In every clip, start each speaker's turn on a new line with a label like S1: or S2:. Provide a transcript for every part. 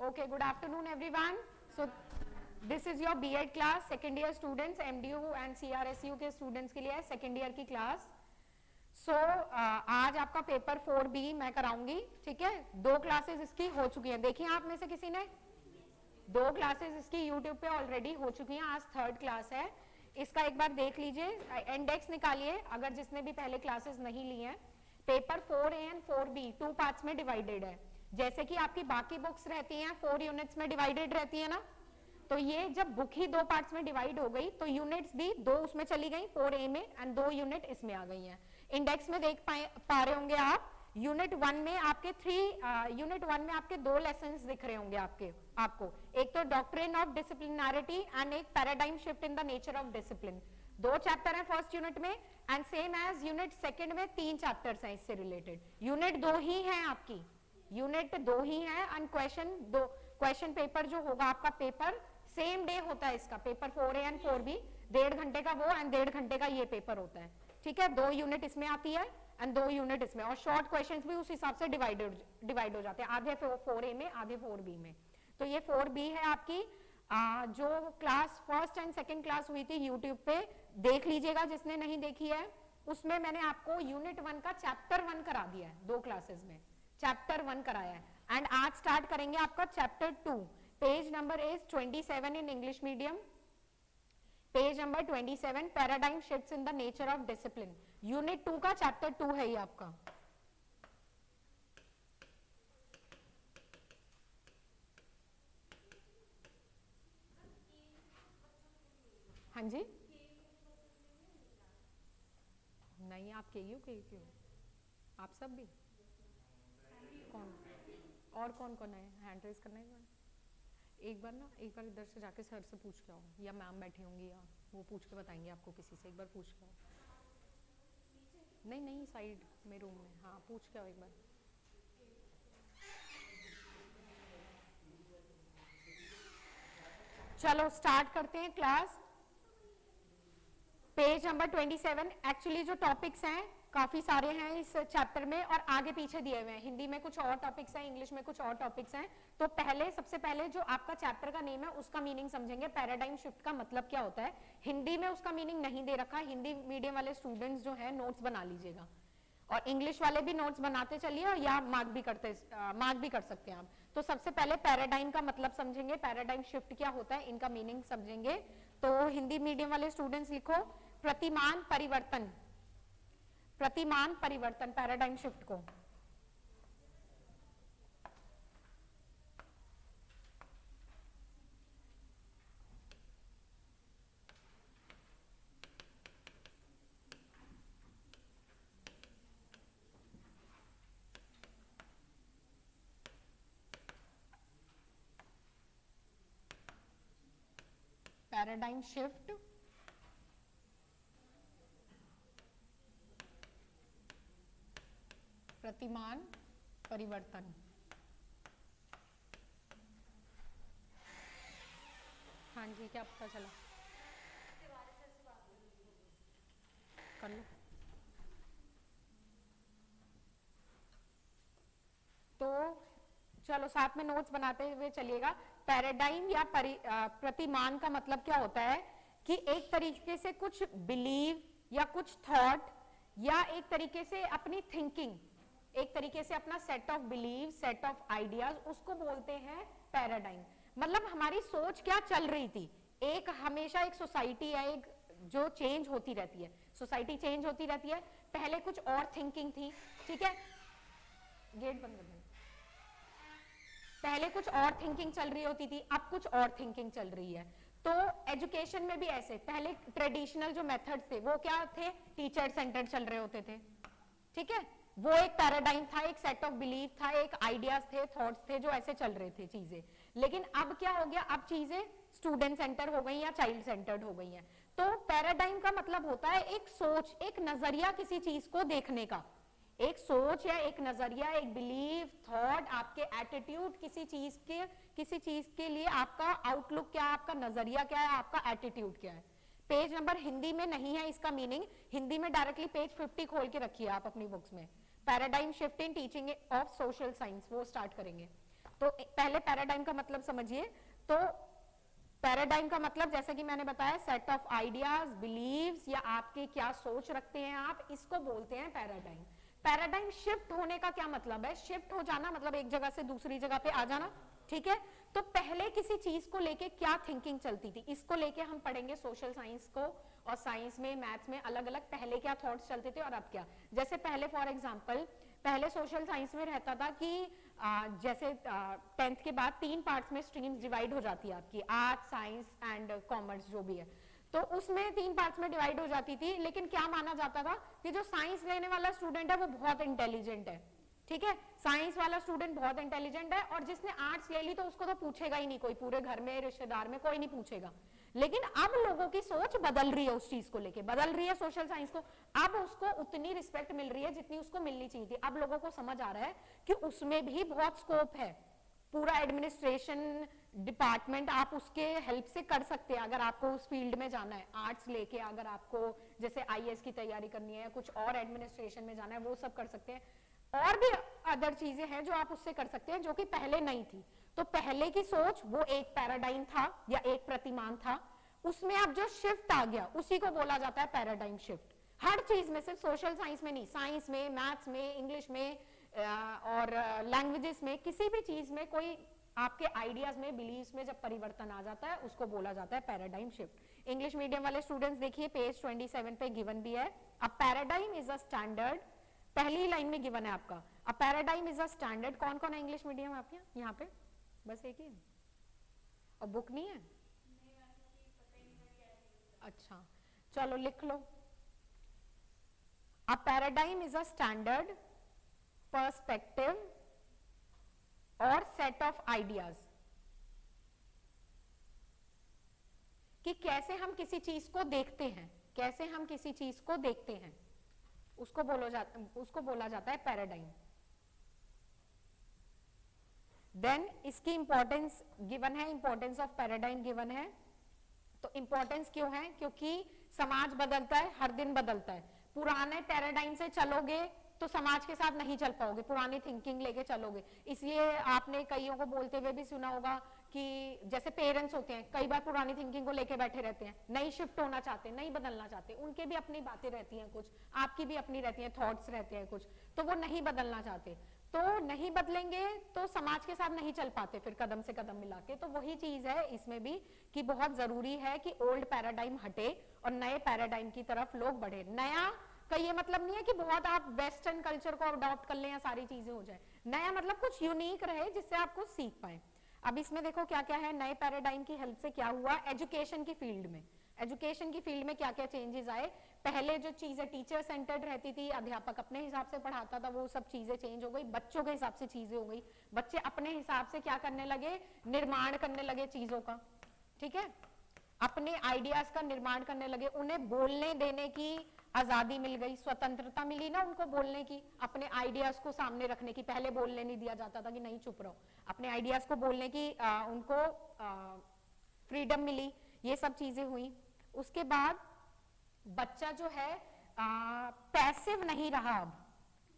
S1: Okay, good afternoon everyone. So this is your B.Ed class, second year students, MDU and CRSU के students के लिए है second year की class. So आज आपका पेपर 4B मैं कराऊंगी, ठीक है. 2 क्लासेस इसकी हो चुकी हैं. देखिए आप में से किसी ने 2 क्लासेस इसकी YouTube पे ऑलरेडी हो चुकी हैं. आज 3rd क्लास है. इसका एक बार देख लीजिए, इंडेक्स निकालिए अगर जिसने भी पहले क्लासेस नहीं ली हैं. Paper 4A and 4B 2 parts में डिवाइडेड है. जैसे कि आपकी बाकी बुक्स रहती हैं 4 यूनिट्स में डिवाइडेड रहती है ना, तो ये जब बुक ही 2 पार्ट्स में डिवाइड हो गई तो यूनिट्स भी 2 उसमें चली गई 4A में एंड 2 यूनिट इसमें आ गई हैं. इंडेक्स में देख पा रहे होंगे आप, यूनिट 1 में आपके 2 लेसन्स दिख रहे होंगे आपको. एक तो डॉक्ट्रिन ऑफ डिसिप्लिनैरिटी एंड एक paradigm shift in the nature of discipline. 2 chapter हैं फर्स्ट यूनिट में and same as unit second में 3 चैप्टर्स हैं इससे रिलेटेड. यूनिट 2 ही है आपकी, यूनिट 2 ही है एंड क्वेश्चन पेपर जो होगा आपका पेपर सेम डे होता है. इसका पेपर 4A एंड 4B 1.5 घंटे का वो एंड 1.5 घंटे का ये पेपर होता है, ठीक है. 2 यूनिट इसमें आती है एंड 2 यूनिट इसमें, और शॉर्ट क्वेश्चंस भी उस हिसाब से डिवाइड हो जाते हैं, आधे 4A में आधे 4B में. तो ये 4B है आपकी. जो class first and second class हुई थी यूट्यूब पे देख लीजिएगा जिसने नहीं देखी है. उसमें मैंने आपको यूनिट 1 का चैप्टर 1 करा दिया है 2 क्लासेस में. चैप्टर 1 कराया है एंड आज स्टार्ट करेंगे आपका chapter 2. Page number is 27 in English medium. Page number 27, paradigm shifts in the nature of discipline. Unit 2 का चैप्टर 2 है ये आपका. हाँ जी, नहीं आप के क्यों आप सब भी कौन और कौन है हैंड रेज करना है. एक बार इधर से जाके सर से पूछ के आओ, या मैम बैठी होंगी या वो पूछ के बताएंगे आपको किसी से. एक बार पूछ के आओ. नहीं साइड में रूम में, हाँ पूछ के आओ एक बार. चलो स्टार्ट करते हैं क्लास. Page number 27. एक्चुअली जो टॉपिक्स हैं काफी सारे हैं इस चैप्टर में और आगे पीछे दिए हुए हैं. हिंदी में कुछ और टॉपिक्स हैं, इंग्लिश में कुछ और टॉपिक्स हैं. तो सबसे पहले जो आपका चैप्टर का नेम है उसका मीनिंग समझेंगे. पैराडाइम शिफ्ट का मतलब क्या होता है. हिंदी में उसका मीनिंग नहीं दे रखा. हिंदी मीडियम वाले स्टूडेंट्स जो है नोट्स बना लीजिएगा, और इंग्लिश वाले भी नोट्स बनाते चलिए या मार्क भी कर सकते हैं आप. तो सबसे पहले पैराडाइम का मतलब समझेंगे, पैराडाइम शिफ्ट क्या होता है इनका मीनिंग समझेंगे. तो हिंदी मीडियम वाले स्टूडेंट्स लिखो प्रतिमान परिवर्तन पैराडाइम शिफ्ट को. पैराडाइम शिफ्ट प्रतिमान परिवर्तन. हाँ जी, क्या पता चला कर लो. तो चलो साथ में नोट्स बनाते हुए चलिएगा. पैराडाइम या प्रतिमान का मतलब क्या होता है कि एक तरीके से कुछ बिलीव या कुछ थॉट या एक तरीके से अपनी थिंकिंग, एक तरीके से अपना set of believe, set of ideas, उसको बोलते हैं पैराडाइम. मतलब हमारी सोच क्या चल रही थी. एक हमेशा एक सोसाइटी है एक जो चेंज होती रहती है, सोसाइटी चेंज होती रहती है. पहले कुछ और थिंकिंग थी, ठीक है, गेट बंद कर दें. पहले कुछ और थिंकिंग चल रही होती थी, अब कुछ और थिंकिंग चल रही है. तो एजुकेशन में भी ऐसे पहले ट्रेडिशनल जो मेथड्स थे वो क्या थे, टीचर सेंटर्ड चल रहे होते थे, ठीक है. वो एक पैराडाइम था, एक सेट ऑफ बिलीफ था, एक आइडियाज थे, थॉट्स थे जो ऐसे चल रहे थे चीजें. लेकिन अब क्या हो गया, अब चीजें स्टूडेंट सेंटर हो गई या चाइल्ड सेंटर्ड हो गई हैं. तो पैराडाइम का मतलब होता है एक सोच, एक नजरिया किसी चीज को देखने का. एक सोच या एक नजरिया, एक बिलीव, थॉट, आपके एटीट्यूड किसी चीज के लिए आपका आउटलुक क्या है, आपका नजरिया क्या है, आपका एटीट्यूड क्या है. पेज नंबर हिंदी में नहीं है इसका मीनिंग. हिंदी में डायरेक्टली पेज 50 खोल के रखिए आप अपनी बुक्स में. Paradigm shift in teaching of social science, वो स्टार्ट करेंगे। तो पहले पैराडाइम का मतलब समझिए। तो पैराडाइम का मतलब जैसे कि मैंने बताया, सेट ऑफ आइडियाज, बिलीव्स, या आपके क्या सोच रखते हैं आप, इसको बोलते हैं पैराडाइम। पैराडाइम शिफ्ट होने का क्या मतलब है? शिफ्ट हो जाना मतलब एक जगह से दूसरी जगह पे आ जाना, ठीक है। तो पहले किसी चीज को लेके क्या थिंकिंग चलती थी, इसको लेके हम पढ़ेंगे सोशल साइंस को, और साइंस में, मैथ्स में अलग अलग पहले क्या थॉट्स चलते थे और अब क्या। जैसे पहले फॉर एग्जांपल, पहले सोशल साइंस में रहता था कि जैसे 10th के बाद 3 पार्ट्स में स्ट्रीम्स डिवाइड हो जाती है आपकी, आर्ट्स, साइंस एंड कॉमर्स जो भी है। तो उसमें 3 पार्ट्स में डिवाइड हो जाती थी, लेकिन क्या माना जाता था कि जो साइंस लेने वाला स्टूडेंट है वो बहुत इंटेलिजेंट है, ठीक है, साइंस वाला स्टूडेंट बहुत इंटेलिजेंट है, और जिसने आर्ट्स ले ली तो उसको तो पूछेगा ही नहीं कोई, पूरे घर में, रिश्तेदार में कोई नहीं पूछेगा। लेकिन अब लोगों की सोच बदल रही है, उस चीज को लेके बदल रही है सोशल साइंस को। अब उसको उतनी रिस्पेक्ट मिल रही है जितनी उसको मिलनी चाहिए थी। अब लोगों को समझ आ रहा है कि उसमें भी बहुत स्कोप है, पूरा एडमिनिस्ट्रेशन डिपार्टमेंट आप उसके हेल्प से कर सकते हैं। अगर आपको उस फील्ड में जाना है आर्ट्स लेके, अगर आपको जैसे आईएएस की तैयारी करनी है, कुछ और एडमिनिस्ट्रेशन में जाना है, वो सब कर सकते हैं। और भी अदर चीजें हैं जो आप उससे कर सकते हैं, जो कि पहले नहीं थी। तो पहले की सोच वो एक पैराडाइम था या एक प्रतिमान था, उसमें अब जो शिफ्ट आ गया उसी को बोला जाता है पैराडाइम शिफ्ट। हर चीज में, सिर्फ सोशल साइंस में नहीं, साइंस में, मैथ्स में, इंग्लिश में और लैंग्वेजेस में, किसी भी चीज में कोई आपके आइडियाज में, बिलीव्स में जब परिवर्तन आ जाता है उसको बोला जाता है पैराडाइम शिफ्ट। इंग्लिश मीडियम वाले स्टूडेंट्स देखिए पेज 27 पे गिवन भी है, अ पैराडाइम इज अ स्टैंडर्ड, पहली लाइन में गिवन है आपका, अ पैराडाइम इज अ स्टैंडर्ड। कौन कौन है इंग्लिश मीडियम आपके यहाँ पे? बस एक ही है, और बुक नहीं है? अच्छा चलो लिख लो, a paradigm is a standard, perspective और सेट ऑफ आइडियाज, कि कैसे हम किसी चीज को देखते हैं, कैसे हम किसी चीज को देखते हैं, उसको बोला जाता है पैराडाइम। देन इसकी इंपॉर्टेंस गिवन है, इंपॉर्टेंस ऑफ पैराडाइम गिवन है। तो इंपॉर्टेंस क्यों है? क्योंकि समाज बदलता है, हर दिन बदलता है। पुराने पैराडाइम से चलोगे तो समाज के साथ नहीं चल पाओगे, पुरानी थिंकिंग लेके चलोगे। इसलिए आपने कईयों को बोलते हुए भी सुना होगा कि जैसे पेरेंट्स होते हैं, कई बार पुरानी थिंकिंग को लेके बैठे रहते हैं, नहीं शिफ्ट होना चाहते, नहीं बदलना चाहते, उनके भी अपनी बातें रहती हैं कुछ, आपकी भी अपनी रहती हैं, थॉट्स रहते हैं कुछ, तो वो नहीं बदलना चाहते। तो नहीं बदलेंगे तो समाज के साथ नहीं चल पाते फिर कदम से कदम मिला के। तो वही चीज है इसमें भी कि बहुत जरूरी है कि ओल्ड पैराडाइम हटे और नए पैराडाइम की तरफ लोग बढ़े। नया का ये मतलब नहीं है कि बहुत आप वेस्टर्न कल्चर को अडॉप्ट कर लें या सारी चीजें हो जाए। नया मतलब कुछ यूनिक रहे जिससे आप कुछ सीख पाए। अब इसमें देखो क्या क्या है, नए पैराडाइम की हेल्प से क्या हुआ एजुकेशन की फील्ड में। एजुकेशन की फील्ड में क्या क्या चेंजेस आए? पहले जो चीजें टीचर सेंटर्ड रहती थी, अध्यापक अपने हिसाब से पढ़ाता था, वो सब चीजें चेंज हो गई, बच्चों के हिसाब से चीजें हो गई। बच्चे अपने हिसाब से क्या करने लगे? निर्माण करने लगे चीजों का, ठीक है, अपने आइडियाज का निर्माण करने लगे। उन्हें बोलने देने की आजादी मिल गई, स्वतंत्रता मिली ना उनको बोलने की, अपने आइडियाज को सामने रखने की। पहले बोलने नहीं दिया जाता था कि नहीं चुप रहो, अपने आइडियाज को बोलने की उनको फ्रीडम मिली। ये सब चीजें हुई। उसके बाद बच्चा जो है पैसिव नहीं रहा। अब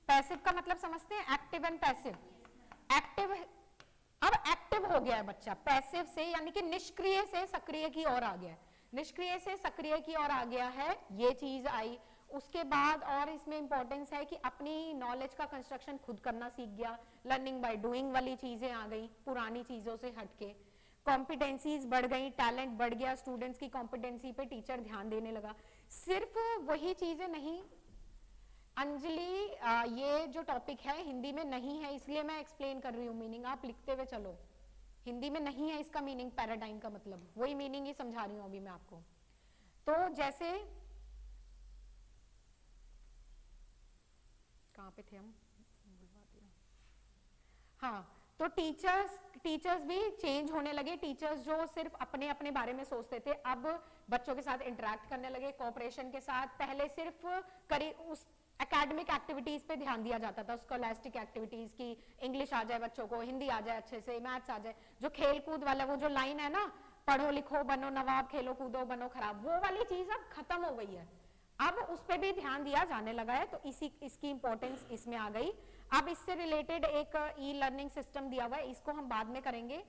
S1: पैसिव का मतलब समझते हैं, एक्टिव एंड पैसिव। एक्टिव, अब एक्टिव हो गया है बच्चा, पैसिव से यानी कि निष्क्रिय से सक्रिय की ओर आ गया है, निष्क्रिय से सक्रिय की ओर आ गया है, ये चीज आई। उसके बाद और इसमें इंपॉर्टेंस है कि अपनी नॉलेज का कंस्ट्रक्शन खुद करना सीख गया, लर्निंग बाय डूइंग वाली चीजें आ गई पुरानी चीजों से हटके। कॉम्पिटेंसीज बढ़ गई, टैलेंट बढ़ गया, स्टूडेंट्स की कॉम्पिटेंसी पे टीचर ध्यान देने लगा। सिर्फ वही चीजें नहीं अंजलि, ये जो टॉपिक है हिंदी में नहीं है इसलिए मैं एक्सप्लेन कर रही हूँ मीनिंग, आप लिखते हुए चलो। हिंदी में नहीं है इसका मीनिंग, पैराडाइम का मतलब वही मीनिंग ही समझा रही हूँ अभी मैं आपको। तो जैसे कहाँ पे थे हम? हाँ, तो टीचर्स भी चेंज होने लगे। टीचर्स जो सिर्फ अपने अपने बारे में सोचते थे, अब बच्चों के साथ इंटरेक्ट करने लगे, कोऑपरेशन के साथ। पहले सिर्फ उस एकेडमिक एक्टिविटीज पे ध्यान दिया जाता था, स्कॉलास्टिक एक्टिविटीज की, इंग्लिश आ जाए बच्चों को, हिंदी आ जाए अच्छे से, मैथ्स आ जाए। जो खेल कूद वाला वो जो लाइन है ना, पढ़ो लिखो बनो नवाब, खेलो कूदो बनो खराब, वो वाली चीज अब खत्म हो गई है। अब उस पर भी ध्यान दिया जाने लगा है, तो इसकी इंपॉर्टेंस इसमें आ गई। अब इससे रिलेटेड एक ई लर्निंग सिस्टम दिया हुआ है, इसको हम बाद में करेंगे,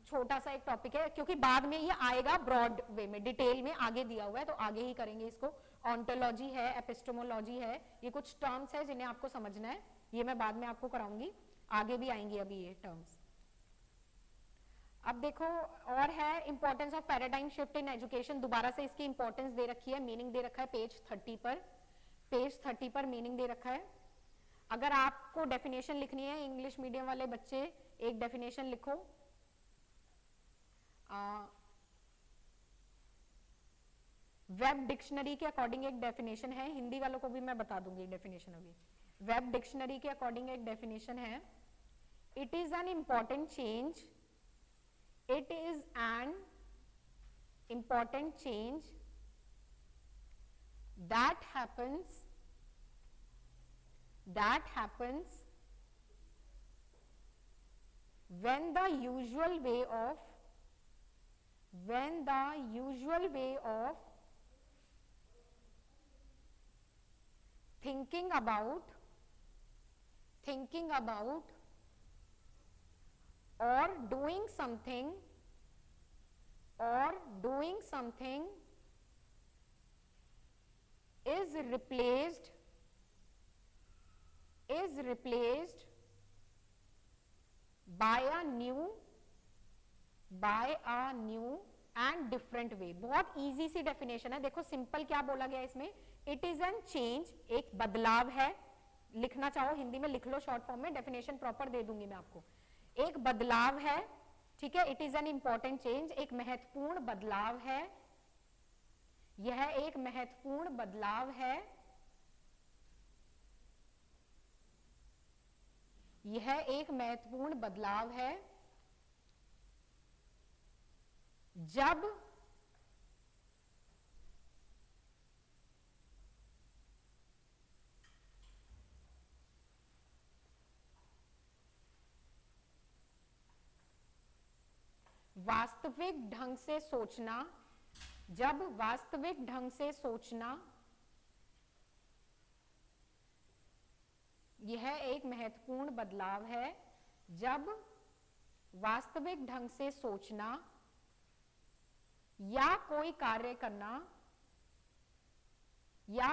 S1: छोटा सा एक टॉपिक है, क्योंकि बाद में ये आएगा ब्रॉड वे में, डिटेल में आगे दिया हुआ है, तो आगे ही करेंगे इसको। ऑन्टोलॉजी है, एपिस्टेमोलॉजी है, ये कुछ टर्म्स है जिन्हें आपको समझना है, ये मैं बाद में आपको कराऊंगी, आगे भी आएंगी अभी ये टर्म्स। अब देखो और है importance of paradigm shift in education, दोबारा से इसकी इंपॉर्टेंस दे रखी है, मीनिंग दे रखा है पेज 30 पर मीनिंग दे रखा है। अगर आपको डेफिनेशन लिखनी है, इंग्लिश मीडियम वाले बच्चे एक डेफिनेशन लिखो। वेब डिक्शनरी के अकॉर्डिंग एक डेफिनेशन है, हिंदी वालों को भी मैं बता दूंगी डेफिनेशन अभी। वेब डिक्शनरी के अकॉर्डिंग एक डेफिनेशन है, it is an important change, it is an important change that happens when the usual way of thinking about or doing something is replaced by a new and different way। बहुत easy सी definition है, देखो simple क्या बोला गया इसमें, it is an change, एक बदलाव है, लिखना चाहो हिंदी में लिख लो, शॉर्ट फॉर्म में डेफिनेशन प्रॉपर दे दूंगी मैं आपको। एक बदलाव है, ठीक है, it is an important change, एक महत्वपूर्ण बदलाव है, यह एक महत्वपूर्ण बदलाव है, यह एक महत्वपूर्ण बदलाव है जब वास्तविक ढंग से सोचना, जब वास्तविक ढंग से सोचना, यह एक महत्वपूर्ण बदलाव है जब वास्तविक ढंग से सोचना या कोई कार्य करना या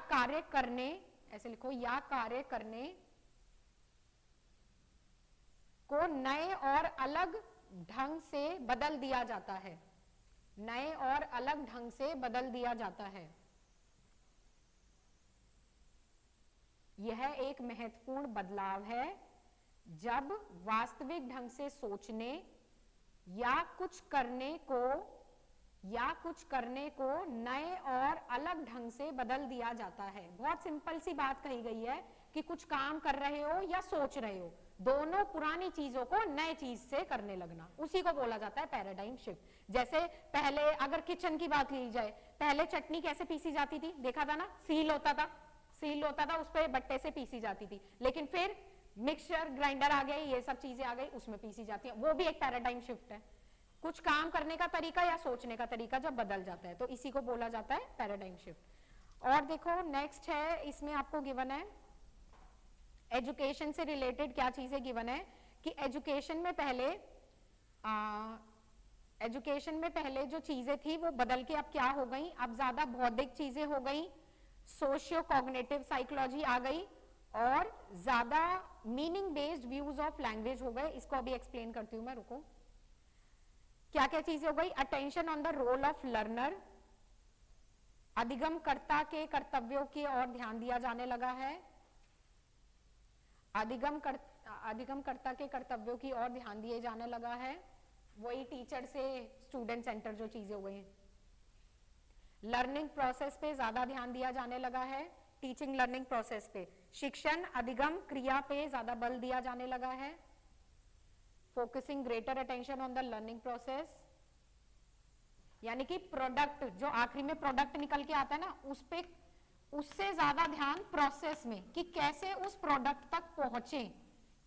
S1: कार्य करने, ऐसे लिखो, या कार्य करने को नए और अलग ढंग से बदल दिया जाता है, नए और अलग ढंग से बदल दिया जाता है। यह एक महत्वपूर्ण बदलाव है जब वास्तविक ढंग से सोचने या कुछ करने को नए और अलग ढंग से बदल दिया जाता है। बहुत सिंपल सी बात कही गई है कि कुछ काम कर रहे हो या सोच रहे हो, दोनों पुरानी चीजों को नए चीज से करने लगना, उसी को बोला जाता है पैराडाइम शिफ्ट। जैसे पहले अगर किचन की बात ली जाए, पहले चटनी कैसे पीसी जाती थी, देखा था ना, सील होता था, उस पर बट्टे से पीसी जाती थी, लेकिन फिर मिक्सचर ग्राइंडर आ गई, ये सब चीजें आ गई, उसमें पीसी जाती है, वो भी एक पैराडाइम शिफ्ट है। कुछ काम करने का तरीका या सोचने का तरीका जब बदल जाता है, तो इसी को बोला जाता है पैराडाइम शिफ्ट। और देखो नेक्स्ट है, इसमें आपको गिवन है एजुकेशन से रिलेटेड क्या चीजें गिवन है कि एजुकेशन में पहले जो चीजें थी वो बदल के अब क्या हो गई, अब ज्यादा बौद्धिक चीजें हो गई, सोशियो कॉग्निटिव साइकोलॉजी आ गई और ज्यादा meaning based views of language हो गए। इसको अभी एक्सप्लेन करती हूं मैं, रुको। क्या क्या चीजें हो गई, attention on the role of learner, अधिगमकर्ता के कर्तव्यों की ओर ध्यान दिया जाने लगा है, अधिगमकर्ता के कर्तव्यों की ओर ध्यान दिए जाने लगा है, वही टीचर से स्टूडेंट सेंटर जो चीजें हो गई। लर्निंग प्रोसेस पे ज्यादा ध्यान दिया जाने लगा है, टीचिंग लर्निंग प्रोसेस पे, शिक्षण अधिगम क्रिया पे ज्यादा बल दिया जाने लगा है, focusing greater attention on the learning process, यानी कि प्रोडक्ट जो आखिरी में प्रोडक्ट निकल के आता है ना, उस पे उससे ज्यादा ध्यान प्रोसेस में कि कैसे उस प्रोडक्ट तक पहुंचे,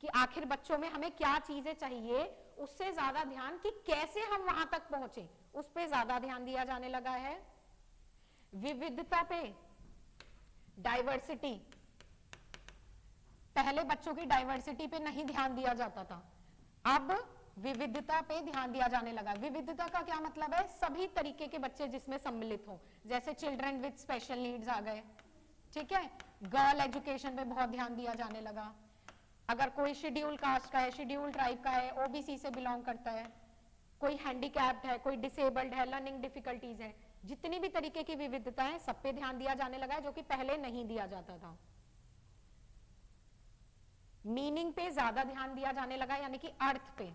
S1: कि आखिर बच्चों में हमें क्या चीजें चाहिए उससे ज्यादा ध्यान कि कैसे हम वहां तक पहुंचे उस पे ज्यादा ध्यान दिया जाने लगा है। विविधता पे, डाइवर्सिटी, पहले बच्चों की डाइवर्सिटी पे नहीं ध्यान दिया जाता था, अब विविधता पे ध्यान दिया जाने लगा। विविधता का क्या मतलब है? सभी तरीके के बच्चे जिसमें सम्मिलित हो, जैसे चिल्ड्रन विद स्पेशल नीड्स आ गए, ठीक है। गर्ल एजुकेशन पे बहुत ध्यान दिया जाने लगा। अगर कोई शेड्यूल कास्ट का है, शेड्यूल ट्राइब का है, ओबीसी से बिलोंग करता है, कोई हैंडीकैप्ड है, कोई डिसेबल्ड है, लर्निंग डिफिकल्टीज है, जितनी भी तरीके की विविधता है सब पे ध्यान दिया जाने लगा है, जो कि पहले नहीं दिया जाता था। मीनिंग पे ज्यादा ध्यान दिया जाने लगा, यानी कि अर्थ पे,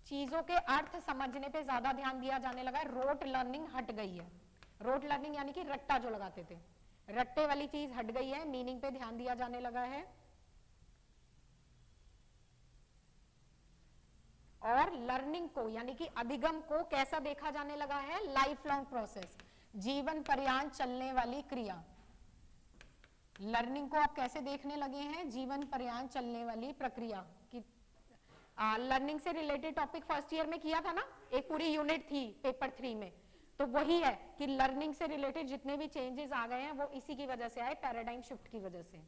S1: चीजों के अर्थ समझने पे ज्यादा ध्यान दिया जाने लगा है। रोट लर्निंग हट गई है। रोट लर्निंग यानी कि रट्टा जो लगाते थे, रट्टे वाली चीज हट गई है, मीनिंग पे ध्यान दिया जाने लगा है। और लर्निंग को यानी कि अधिगम को कैसा देखा जाने लगा है? लाइफ लॉन्ग प्रोसेस, जीवन पर्यंत चलने वाली क्रिया। लर्निंग को आप कैसे देखने लगे हैं? जीवन पर्यंत चलने वाली प्रक्रिया की। लर्निंग से रिलेटेड टॉपिक फर्स्ट ईयर में किया था ना, एक पूरी यूनिट थी पेपर 3 में, तो वही है कि लर्निंग से रिलेटेड जितने भी चेंजेस आ गए हैं वो इसी की वजह से आए, पैराडाइम शिफ्ट की वजह से।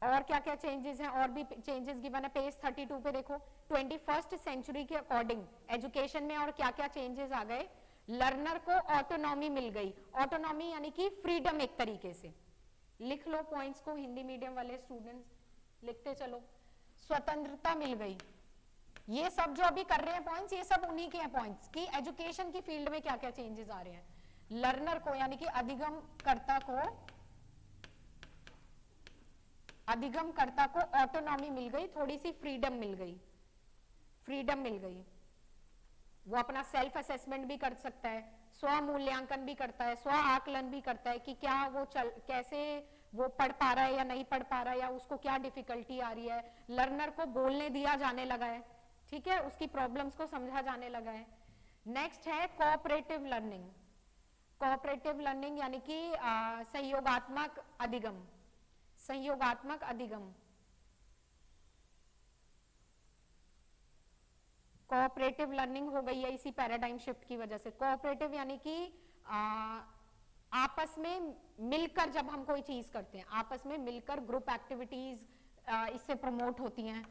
S1: और क्या क्या चेंजेस हैं? और भी चेंजेस गिवन है पेज 32 पे देखो। 21st सेंचुरी के अकॉर्डिंग एजुकेशन में और क्या क्या चेंजेस आ गए? लर्नर को ऑटोनॉमी मिल गई। ऑटोनॉमी यानी कि फ्रीडम, एक तरीके से लिख लो पॉइंट्स को, हिंदी मीडियम वाले स्टूडेंट्स लिखते चलो। स्वतंत्रता मिल गई। ये सब जो अभी कर रहे हैं पॉइंट्स, ये सब उन्हीं के हैं पॉइंट्स कि एजुकेशन की फील्ड में क्या क्या चेंजेस आ रहे हैं। लर्नर को यानी कि अधिगमकर्ता को ऑटोनॉमी मिल गई, थोड़ी सी फ्रीडम मिल गई। वो अपना सेल्फ असेसमेंट भी कर सकता है, स्व मूल्यांकन भी करता है, स्व आकलन भी करता है कि क्या वो कैसे वो पढ़ पा रहा है या नहीं पढ़ पा रहा है, या उसको क्या डिफिकल्टी आ रही है। लर्नर को बोलने दिया जाने लगा है, ठीक है, उसकी प्रॉब्लम्स को समझा जाने लगा है। नेक्स्ट है कोऑपरेटिव लर्निंग। कोऑपरेटिव लर्निंग यानी कि सहयोगात्मक अधिगम। कोऑपरेटिव लर्निंग हो गई है इसी पैराडाइम शिफ्ट की वजह से। कोऑपरेटिव यानी कि आपस में मिलकर जब हम कोई चीज करते हैं, आपस में मिलकर ग्रुप एक्टिविटीज इससे प्रमोट होती हैं,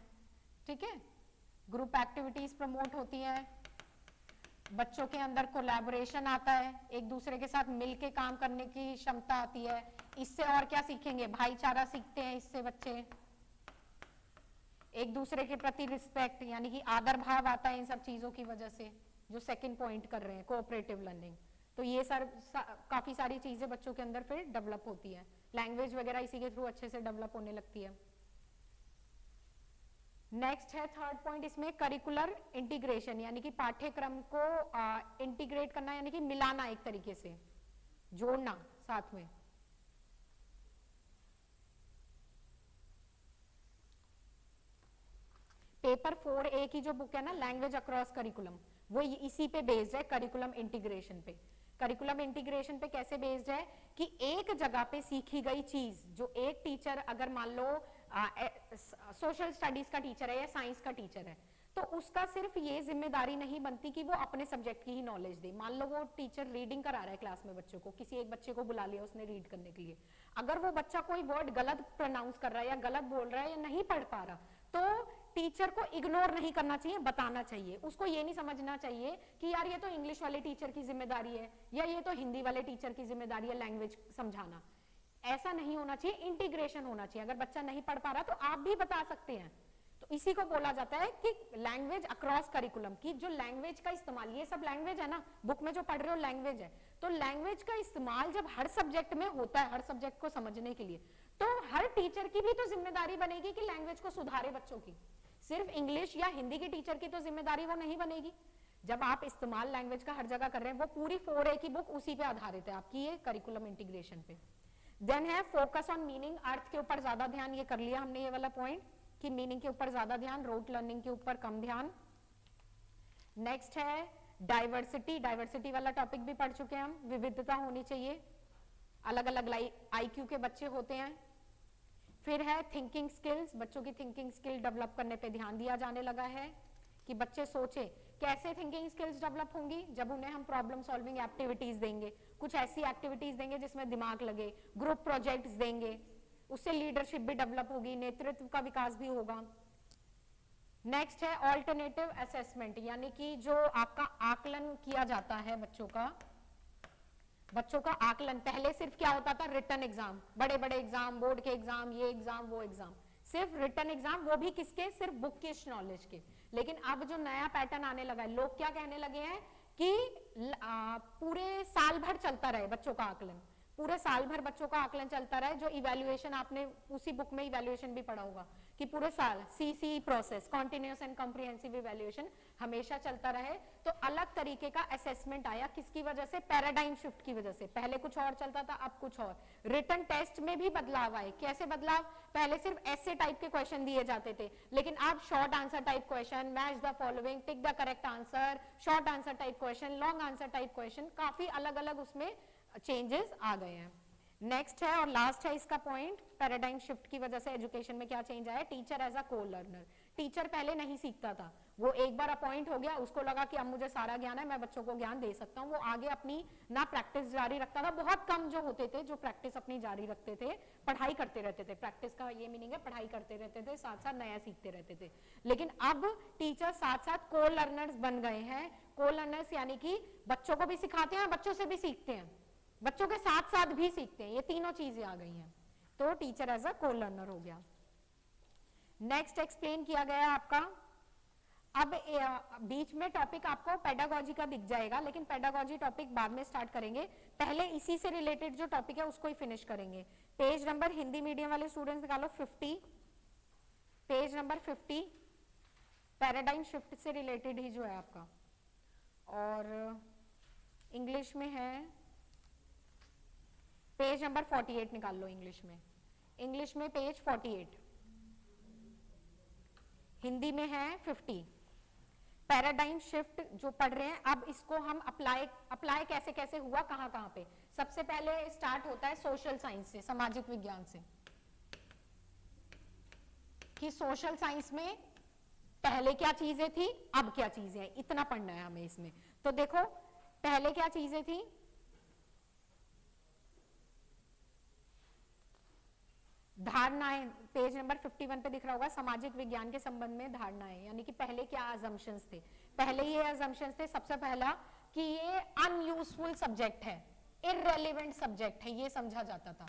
S1: ठीक है। ग्रुप एक्टिविटीज प्रमोट होती हैं, बच्चों के अंदर कोलैबोरेशन आता है, एक दूसरे के साथ मिलके काम करने की क्षमता आती है। इससे और क्या सीखेंगे? भाईचारा सीखते हैं इससे बच्चे, एक दूसरे के प्रति रिस्पेक्ट यानी कि आदर भाव आता है इन सब चीजों की वजह से, जो सेकंड पॉइंट कर रहे हैं कोऑपरेटिव लर्निंग। तो ये काफी सारी चीजें बच्चों के अंदर फिर डेवलप होती है, लैंग्वेज वगैरह इसी के थ्रू अच्छे से डेवलप होने लगती है। नेक्स्ट है थर्ड पॉइंट इसमें, करिकुलर इंटीग्रेशन यानी कि पाठ्यक्रम को इंटीग्रेट करना यानी कि मिलाना, एक तरीके से जोड़ना साथ में। पेपर 4A की जो बुक है ना, लैंग्वेज अक्रॉस करिकुलम, वो इसी पे बेस्ड है, करिकुलम इंटीग्रेशन पे। करिकुलम इंटीग्रेशन पे कैसे बेस्ड है कि एक जगह पे सीखी गई चीज, जो एक टीचर अगर मान लो सोशल स्टडीज का टीचर है या साइंस का टीचर है, तो उसका सिर्फ ये जिम्मेदारी नहीं बनती कि वो अपने सब्जेक्ट की ही नॉलेज दे। मान लो वो टीचर रीडिंग करा रहा है क्लास में बच्चों को, किसी एक बच्चे को बुला लिया उसने रीड करने के लिए, अगर वो बच्चा कोई वर्ड गलत प्रोनाउंस कर रहा है या गलत बोल रहा है या नहीं पढ़ पा रहा, तो टीचर को इग्नोर नहीं करना चाहिए, बताना चाहिए। उसको ये नहीं समझना चाहिए कि यार ये तो इंग्लिश वाले टीचर की जिम्मेदारी है या ये तो हिंदी वाले टीचर की जिम्मेदारी है लैंग्वेज समझाना। ऐसा नहीं होना चाहिए, इंटीग्रेशन होना चाहिए। अगर बच्चा नहीं पढ़ पा रहा तो आप भी बता सकते हैं। तो इसी को बोला जाता है कि लैंग्वेज अक्रॉस करिकुलम, की जो लैंग्वेज का इस्तेमाल, ये सब लैंग्वेज है ना, बुक में जो पढ़ रहे हो लैंग्वेज है, तो लैंग्वेज का इस्तेमाल जब हर सब्जेक्ट में होता है, हर सब्जेक्ट को समझने के लिए, तो हर टीचर की भी तो जिम्मेदारी बनेगी कि लैंग्वेज को सुधारे बच्चों की। सिर्फ इंग्लिश या हिंदी की टीचर की तो जिम्मेदारी वो नहीं बनेगी। जब आप इस्तेमाल लैंग्वेज का हर जगह कर रहे हैं, वो पूरी 4A की बुक उसी पे आधारित है आपकी, ये करिकुलम इंटीग्रेशन पे। देन है फोकस ऑन मीनिंग, अर्थ के ऊपर ज्यादा ध्यान, ये कर लिया हमने ये वाला पॉइंट कि मीनिंग के ऊपर ज्यादा ध्यान, रोट लर्निंग के ऊपर कम ध्यान। नेक्स्ट है डाइवर्सिटी, डाइवर्सिटी वाला टॉपिक भी पढ़ चुके हैं हम, विविधता होनी चाहिए, अलग अलग IQ के बच्चे होते हैं। फिर है थिंकिंग स्किल्स, बच्चों की थिंकिंग स्किल डेवलप करने पे ध्यान दिया जाने लगा है कि बच्चे सोचे। कैसे थिंकिंग स्किल्स डेवलप होंगी? जब उन्हें हम प्रॉब्लम सॉल्विंग एक्टिविटीज देंगे, कुछ ऐसी एक्टिविटीज देंगे जिसमें दिमाग लगे, ग्रुप प्रोजेक्ट्स देंगे, उससे लीडरशिप भी डेवलप होगी, नेतृत्व का विकास भी होगा। नेक्स्ट है ऑल्टरनेटिव असेसमेंट, यानी कि जो आपका आकलन किया जाता है बच्चों का आकलन। पहले सिर्फ क्या होता था? रिटन एग्जाम, बड़े बड़े एग्जाम, बोर्ड के एग्जाम, ये एग्जाम वो एग्जाम, सिर्फ रिटन एग्जाम, वो भी किसके? सिर्फ बुकिश नॉलेज के। लेकिन अब जो नया पैटर्न आने लगा है, लोग क्या कहने लगे हैं कि पूरे साल भर चलता रहे बच्चों का आकलन, पूरे साल भर बच्चों का आकलन चलता रहे। जो इवैल्यूएशन, आपने उसी बुक में इवैल्यूएशन भी पढ़ा होगा कि पूरे साल CC process, continuous and comprehensive evaluation हमेशा चलता रहे। तो अलग तरीके का असेसमेंट आया, किसकी वजह से? पैराडाइम शिफ्ट की वजह से। पहले कुछ और चलता था, अब कुछ और। रिटन टेस्ट में भी बदलाव आए। कैसे बदलाव? पहले सिर्फ ऐसे टाइप के क्वेश्चन दिए जाते थे, लेकिन अब short answer type question, match the following, tick the correct answer, short answer type question, long answer type question, काफी अलग अलग उसमें चेंजेस आ गए हैं। नेक्स्ट है और लास्ट है इसका पॉइंट, पैराडाइम शिफ्ट की वजह से एजुकेशन में क्या चेंज आया? टीचर एज अ को लर्नर। टीचर पहले नहीं सीखता था, वो एक बार अपॉइंट हो गया, उसको लगा कि अब मुझे सारा ज्ञान है, मैं बच्चों को ज्ञान दे सकता हूँ, वो आगे अपनी ना प्रैक्टिस जारी रखता था। बहुत कम जो होते थे जो प्रैक्टिस अपनी जारी रखते थे, पढ़ाई करते रहते थे। प्रैक्टिस का ये मीनिंग है पढ़ाई करते रहते थे, साथ साथ नया सीखते रहते थे। लेकिन अब टीचर साथ साथ को लर्नर्स बन गए हैं। को लर्नर्स यानी कि बच्चों को भी सिखाते हैं, बच्चों से भी सीखते हैं, बच्चों के साथ साथ भी सीखते हैं। ये तीनों चीजें आ गई हैं, तो टीचर एज अ को लर्नर हो गया। नेक्स्ट एक्सप्लेन किया गया आपका। अब बीच में टॉपिक आपको पेडागोजी का दिख जाएगा, लेकिन पेडागोजी टॉपिक बाद में स्टार्ट करेंगे। पहले इसी से रिलेटेड जो टॉपिक है उसको ही फिनिश करेंगे। पेज नंबर, हिंदी मीडियम वाले स्टूडेंट्स निकालो 50, पेज नंबर 50, पैराडाइम शिफ्ट से रिलेटेड ही जो है आपका। और इंग्लिश में है पेज नंबर 48 निकाल लो इंग्लिश में। इंग्लिश में पेज 48, हिंदी में है 50। पैराडाइम शिफ्ट जो पढ़ रहे हैं, अब इसको हम अप्लाई कैसे कैसे हुआ, कहां कहां पे। सबसे पहले स्टार्ट होता है सोशल साइंस से, सामाजिक विज्ञान से, कि सोशल साइंस में पहले क्या चीजें थी, अब क्या चीजें हैं, इतना पढ़ना है हमें इसमें। तो देखो पहले क्या चीजें थी, धारणाएं, पेज नंबर 51 पे दिख रहा होगा, सामाजिक विज्ञान के संबंध में धारणाएं, यानी कि पहले क्या अजम्पशंस थे। पहले ये अजम्पशंस थे, सबसे पहला कि ये अनयूजफुल सब्जेक्ट है, इररेलेवेंट सब्जेक्ट है, ये समझा जाता था।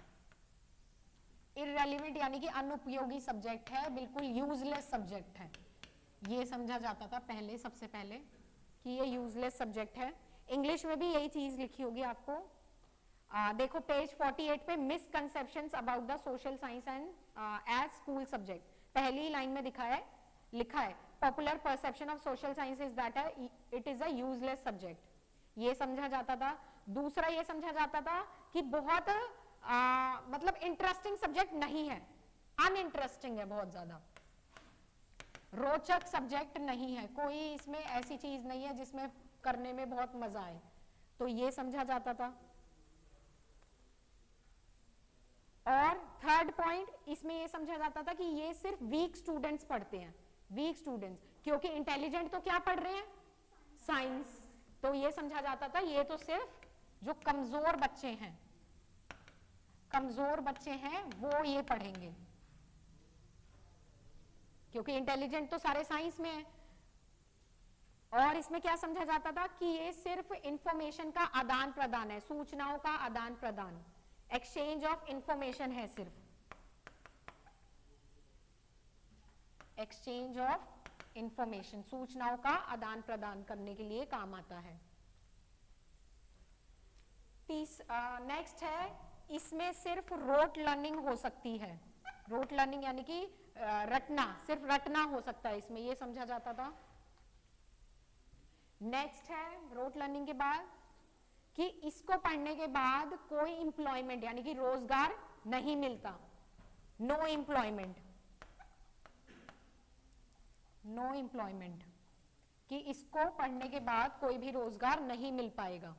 S1: इररेलेवेंट यानी कि अनुपयोगी सब्जेक्ट है, बिल्कुल यूजलेस सब्जेक्ट है, ये समझा जाता था पहले, सबसे पहले कि ये यूजलेस सब्जेक्ट है। इंग्लिश में भी यही चीज लिखी होगी आपको। देखो पेज 48 पे, misconceptions about the social science and as school subject, पहली लाइन में लिखा है popular perception of social science is that it is a useless subject, ये समझा जाता था। दूसरा ये समझा जाता था कि बहुत मतलब इंटरेस्टिंग सब्जेक्ट नहीं है, अनइंटरेस्टिंग है, बहुत ज्यादा रोचक सब्जेक्ट नहीं है, कोई इसमें ऐसी चीज नहीं है जिसमें करने में बहुत मजा आए, तो ये समझा जाता था। और थर्ड पॉइंट, इसमें ये समझा जाता था कि ये सिर्फ वीक स्टूडेंट्स पढ़ते हैं, वीक स्टूडेंट्स, क्योंकि इंटेलिजेंट तो क्या पढ़ रहे हैं, साइंस, तो ये समझा जाता था ये तो सिर्फ जो कमजोर बच्चे हैं, कमजोर बच्चे हैं वो ये पढ़ेंगे, क्योंकि इंटेलिजेंट तो सारे साइंस में है। और इसमें क्या समझा जाता था कि ये सिर्फ इंफॉर्मेशन का आदान प्रदान है, सूचनाओं का आदान प्रदान, एक्सचेंज ऑफ इंफॉर्मेशन है, सिर्फ एक्सचेंज ऑफ इंफॉर्मेशन, सूचनाओं का आदान प्रदान करने के लिए काम आता है। नेक्स्ट है, इसमें सिर्फ रोट लर्निंग हो सकती है, रोट लर्निंग यानी कि रटना, सिर्फ रटना हो सकता है इसमें, ये समझा जाता था। नेक्स्ट है रोट लर्निंग के बाद कि इसको पढ़ने के बाद कोई एम्प्लॉयमेंट यानी कि रोजगार नहीं मिलता, नो एम्प्लॉयमेंट, नो एम्प्लॉयमेंट, कि इसको पढ़ने के बाद कोई भी रोजगार नहीं मिल पाएगा।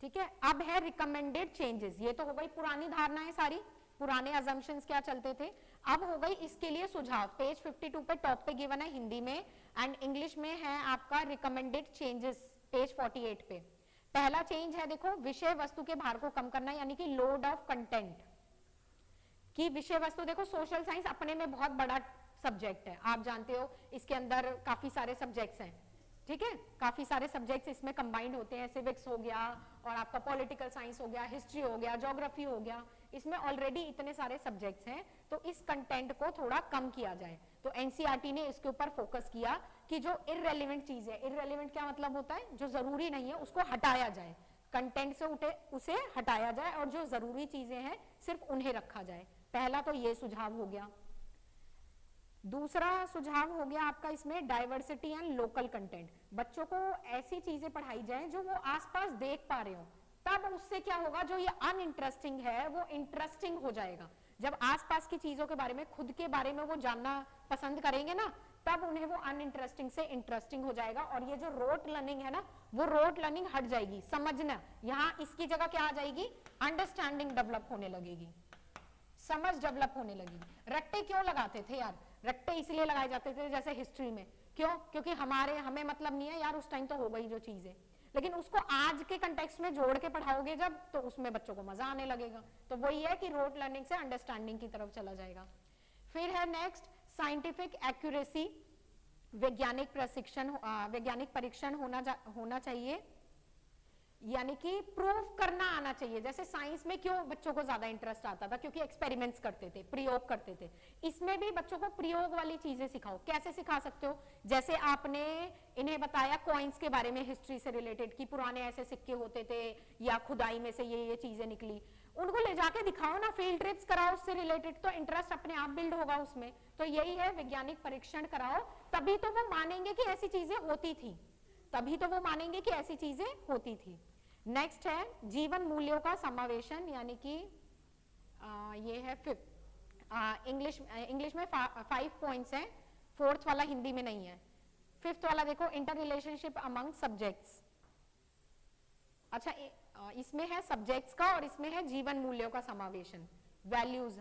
S1: ठीक है, अब है रिकमेंडेड चेंजेस। ये तो हो गई पुरानी धारणाएं सारी, पुराने अजम्पशंस क्या चलते थे। अब हो गई इसके लिए सुझाव। पेज 52 पे टॉप पे गिवन है हिंदी में, एंड इंग्लिश में है आपका रिकमेंडेड चेंजेस पेज 48 पे। पहला चेंज है देखो, विषय वस्तु के भार को कम करना, यानी कि लोड ऑफ कंटेंट। कि विषय वस्तु देखो, सोशल साइंस अपने में बहुत बड़ा सब्जेक्ट है, आप जानते हो इसके अंदर काफी सारे सब्जेक्ट्स हैं, ठीक है, काफी सारे सब्जेक्ट्स इसमें कंबाइंड होते हैं। सिविक्स हो गया, और आपका पॉलिटिकल साइंस हो गया, हिस्ट्री हो गया, ज्योग्राफी हो गया, इसमें ऑलरेडी इतने सारे सब्जेक्ट्स हैं, तो इस कंटेंट को थोड़ा कम किया जाए। तो एनसीईआरटी ने इसके ऊपर फोकस किया कि जो इररेलेवेंट चीज है, इररेलेवेंट क्या मतलब होता है, जो जरूरी नहीं है उसको हटाया जाए, कंटेंट से उसे हटाया जाए, और जो जरूरी चीजें हैं सिर्फ उन्हें रखा जाए। पहला तो ये सुझाव हो गया। दूसरा सुझाव हो गया आपका इसमें डाइवर्सिटी एंड लोकल कंटेंट। बच्चों को ऐसी चीजें पढ़ाई जाए जो वो आसपास देख पा रहे हो, तब उससे क्या होगा, जो ये अनइंटरेस्टिंग है वो इंटरेस्टिंग हो जाएगा। जब आसपास की चीजों के बारे में, खुद के बारे में वो जानना पसंद करेंगे ना, तब उन्हें वो अनइंटरेस्टिंग से इंटरेस्टिंग हो जाएगा। और ये जो रोट लर्निंग है ना, वो रोट लर्निंग हट जाएगी, समझना। यहाँ इसकी जगह क्या आ जाएगी, अंडरस्टैंडिंग डेवलप होने लगेगी, समझ डेवलप होने लगेगी। रट्टे क्यों लगाते थे यार, रट्टे इसलिए लगाए जाते थे जैसे हिस्ट्री में, क्यों, क्योंकि हमें मतलब नहीं है यार, उस टाइम तो हो गई जो चीजें, लेकिन उसको आज के कंटेक्स्ट में जोड़ के पढ़ाओगे जब, तो उसमें बच्चों को मजा आने लगेगा। तो वही है कि रोट लर्निंग से अंडरस्टैंडिंग की तरफ चला जाएगा। फिर है नेक्स्ट, साइंटिफिक एक्यूरेसी, वैज्ञानिक परीक्षण होना चाहिए, यानी कि प्रूव करना आना चाहिए। जैसे साइंस में क्यों बच्चों को ज्यादा इंटरेस्ट आता था, क्योंकि एक्सपेरिमेंट्स करते थे, प्रयोग करते थे। इसमें भी बच्चों को प्रयोग वाली चीजें सिखाओ। कैसे सिखा सकते हो, जैसे आपने इन्हें बताया कॉइन्स के बारे में, हिस्ट्री से रिलेटेड, कि पुराने ऐसे सिक्के होते थे या खुदाई में से ये चीजें निकली, उनको ले जाके दिखाओ ना, फील्ड ट्रिप्स कराओ उससे रिलेटेड, तो इंटरेस्ट अपने आप बिल्ड होगा उसमें। तो यही है, वैज्ञानिक परीक्षण कराओ, तभी तो वो मानेंगे कि ऐसी चीजें होती थी, तभी तो वो मानेंगे कि ऐसी चीजें होती थी। नेक्स्ट है जीवन मूल्यों का समावेशन, यानी कि ये है फिफ्थ। इंग्लिश में 5 पॉइंट्स हैं, फोर्थ वाला हिंदी में नहीं है। फिफ्थ वाला देखो, इंटर रिलेशनशिप अमंग सब्जेक्ट्स। अच्छा, इसमें है सब्जेक्ट्स का, और इसमें है जीवन मूल्यों का समावेशन, वैल्यूज,